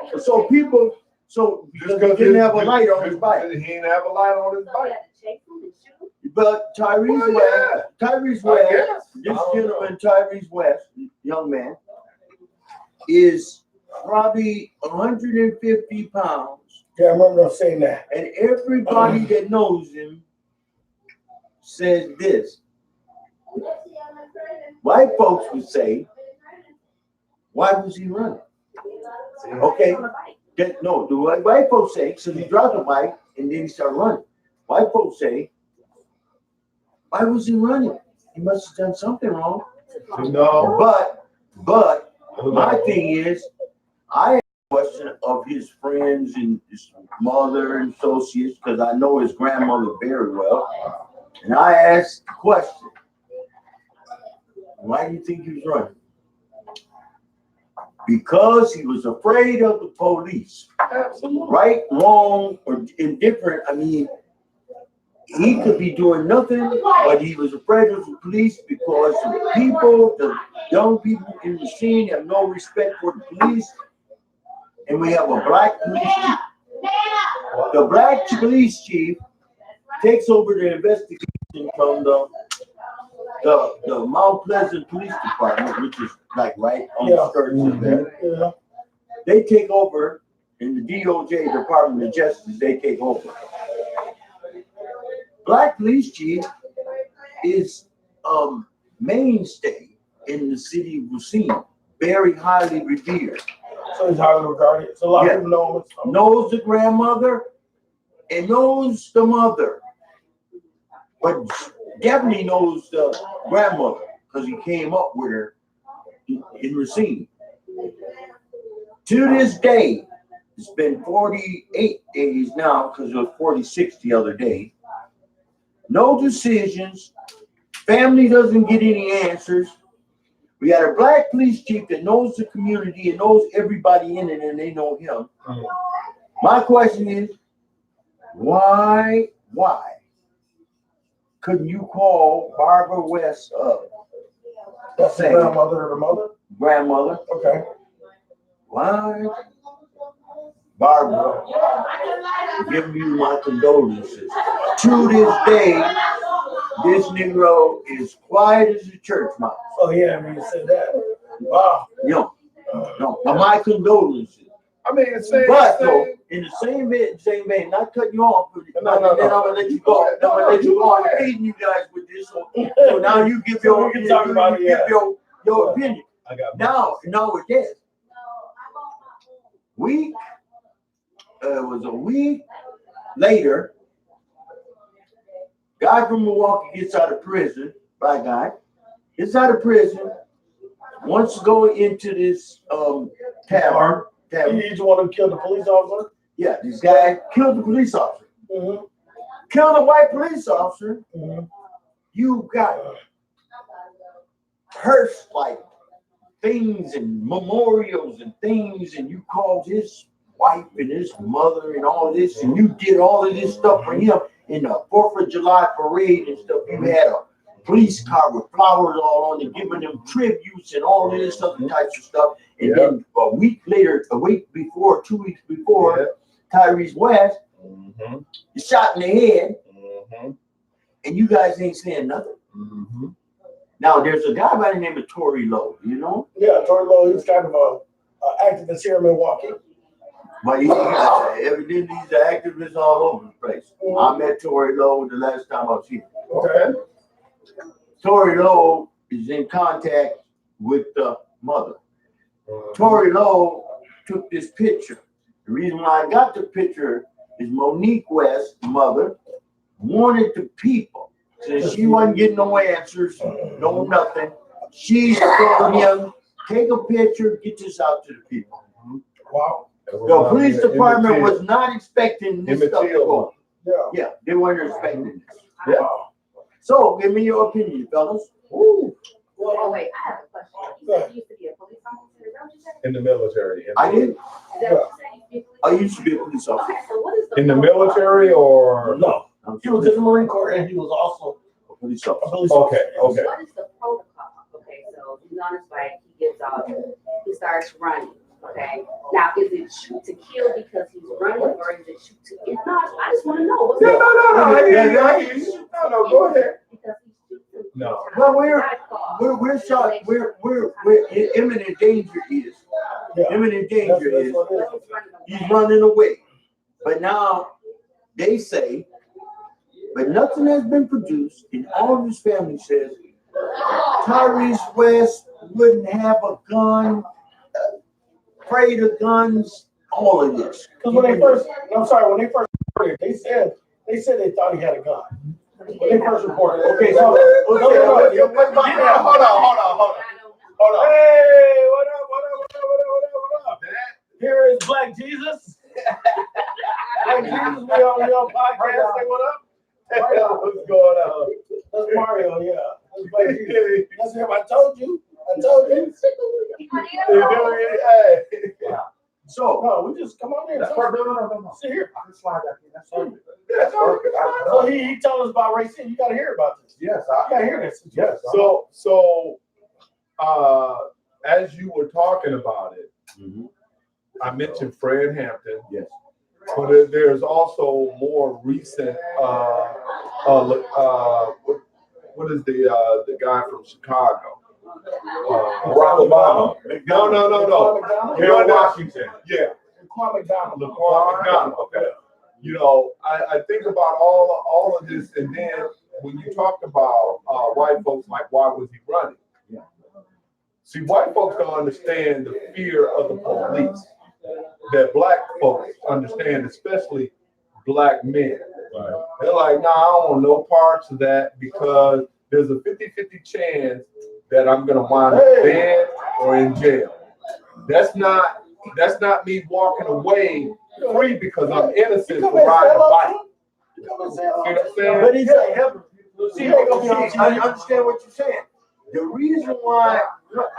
people So
Just
because he didn't have a light on his bike.
He didn't have a light on his
So we
bike.
had to chase him and shoot him?
But Tyrese
Well,
West, Tyrese
I
West,
guess. I
this
don't
gentleman, Tyrese West, young man, is probably 150 pounds.
Yeah, I remember them saying that.
And everybody that knows him says this. White folks would say, why was he running? Okay.
On the bike.
No, the white folks say, so he dropped the bike and then he started running. White folks say, why was he running? He must have done something wrong.
know.
But my thing is, I have a question of his friends and his mother and associates, because I know his grandmother very well. And I asked the question, why do you think he was running? Because he was afraid of the police.
Absolutely.
Right, wrong, or indifferent. I mean, he could be doing nothing, but he was afraid of the police because the people, the young people in the scene have no respect for the police. And we have a black police chief. The black police chief takes over the investigation from the Mount Pleasant Police Department, which is like right on the skirts of there.
Yeah.
They take over, in the DOJ, Department of Justice, they take over. Black police chief is mainstay in the city of Racine, very highly revered.
So he's highly regarded. So a lot of people know him. So.
Knows the grandmother and knows the mother, but definitely knows the grandmother because he came up with her in Racine. To this day, it's been 48 days now because it was 46 the other day. No decisions. Family doesn't get any answers. We got a black police chief that knows the community and knows everybody in it, and they know him. My question is, why couldn't you call Barbara West up?
That's the grandmother or the mother?
Grandmother.
Okay.
Why? Barbara, give you my condolences. To this day, this Negro is quiet as a church mouse.
Oh yeah, I mean, you said that. Wow.
No, my condolences.
I mean, it's same.
But though, in the same vein, not cutting you off, but then I'm gonna let you go. I'm gonna let you go on feeding you guys with this. So now you give your your opinion.
I got
Now with this, it was a week later. Guy from Milwaukee gets out of prison. Black guy gets out of prison. Wants to go into this tavern.
He's the one who killed the police officer?
Yeah, this guy killed the police officer.
Mm-hmm.
Killed a white police officer.
Mm-hmm.
You got hearse like things and memorials and things, and you called his wife and his mother and all this, and you did all of this stuff for him in the 4th of July parade and stuff. You had a police car with flowers all on it, giving them tributes and all of this other types of stuff. And then a week later, 2 weeks before, Tyrese West is shot in the head, and you guys ain't saying nothing. Now, there's a guy by the name of Tory Lowe, you know?
Yeah, Tory Lowe, he's kind of a activist here in Milwaukee.
But evidently he's an activist all over the place. I met Tory Lowe the last time I was here.
Okay.
Tory Lowe is in contact with the mother. Tory Lowe took this picture. The reason why I got the picture is Monique West's mother wanted the people, since she wasn't getting no answers, no nothing, she told him, take a picture, get this out to the people.
Wow.
The police department was not expecting this stuff to go.
Yeah.
They weren't expecting this.
Wow.
So, give me your opinion, fellas.
Ooh.
Oh, wait, I have a question. You said you used to be a police officer, is that what you said?
in the military.
I did.
Is that what you said?
I used to be a police officer.
Okay, so what is the
In the
protocol?
military or?
No. He was in the Marine Corps and he was also
A police
a
officer.
police officer.
Okay.
What is the protocol? Okay, so he's on his bike, he gets out, he starts running. Okay. Now, is it shoot to kill because he's running, or is it shoot to get? No, I just want to know. What's
No. Go ahead.
Because he's shooting.
No.
Well, we're in imminent danger is. Imminent danger is he's running away. But now they say, but nothing has been produced, and all of his family says Tyrese West wouldn't have a gun, afraid of guns, all of this.
Because when they first reported, they said they thought he had a gun. When they first reported. Okay, so
Hold on.
Hey, what up? Here is Black Jesus. Black Jesus, we on podcast. Say what up?
What's going on?
That's Mario, yeah. That's Black Jesus. That's him. I told you.
Hey.
So
No, we just come on in.
No.
Sit here.
That's perfect.
So he told us about racing. You got to hear about this.
Yes,
You got to hear this.
Yes. So, as you were talking about it, I mentioned Fred Hampton.
yes.
But there's also more recent. What is the guy from Chicago?
Barack Obama.
No.
Bill Washington.
Yeah,
Laquan McDonald.
Laquan McDonald. Okay. You know, I think about all of this, and then when you talk about white folks, like why was he running?
Yeah.
See, white folks don't understand the fear of the police that black folks understand, especially black men.
Right.
They're like, nah, I don't want no parts of that because there's a 50-50 chance that I'm gonna wind up dead or in jail. That's not me walking away free because I'm innocent for riding a bike. You know what I'm saying?
But he's like,
See, they gonna be on
I understand what you're saying. The reason why black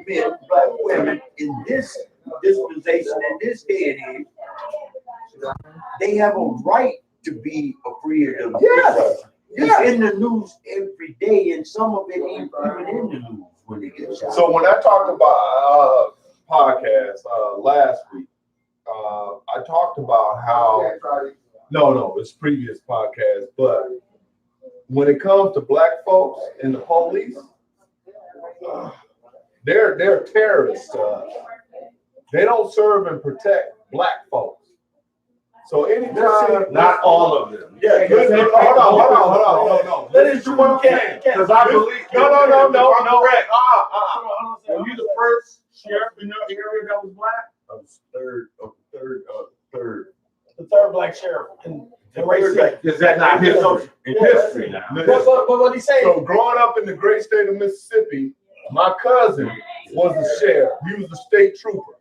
men, black women in this dispensation, in this day and age, they have a right to be afraid of this.
Yes.
It's in the news every day, and some of it ain't even in the news when they get shot.
So when I talked about podcast last week, I talked about how it's previous podcast, but when it comes to black folks and the police, they're terrorists. They don't serve and protect black folks. So anytime,
Not all of them.
yeah, hold on. No.
That is true. You can't.
Because I believe.
No.
Correct. Were you the first sheriff in your area that was black?
I was third.
The third black sheriff in Racine.
Is that not history? In history now.
But what he saying?
So growing up in the great state of Mississippi, my cousin was a sheriff. He was a state trooper.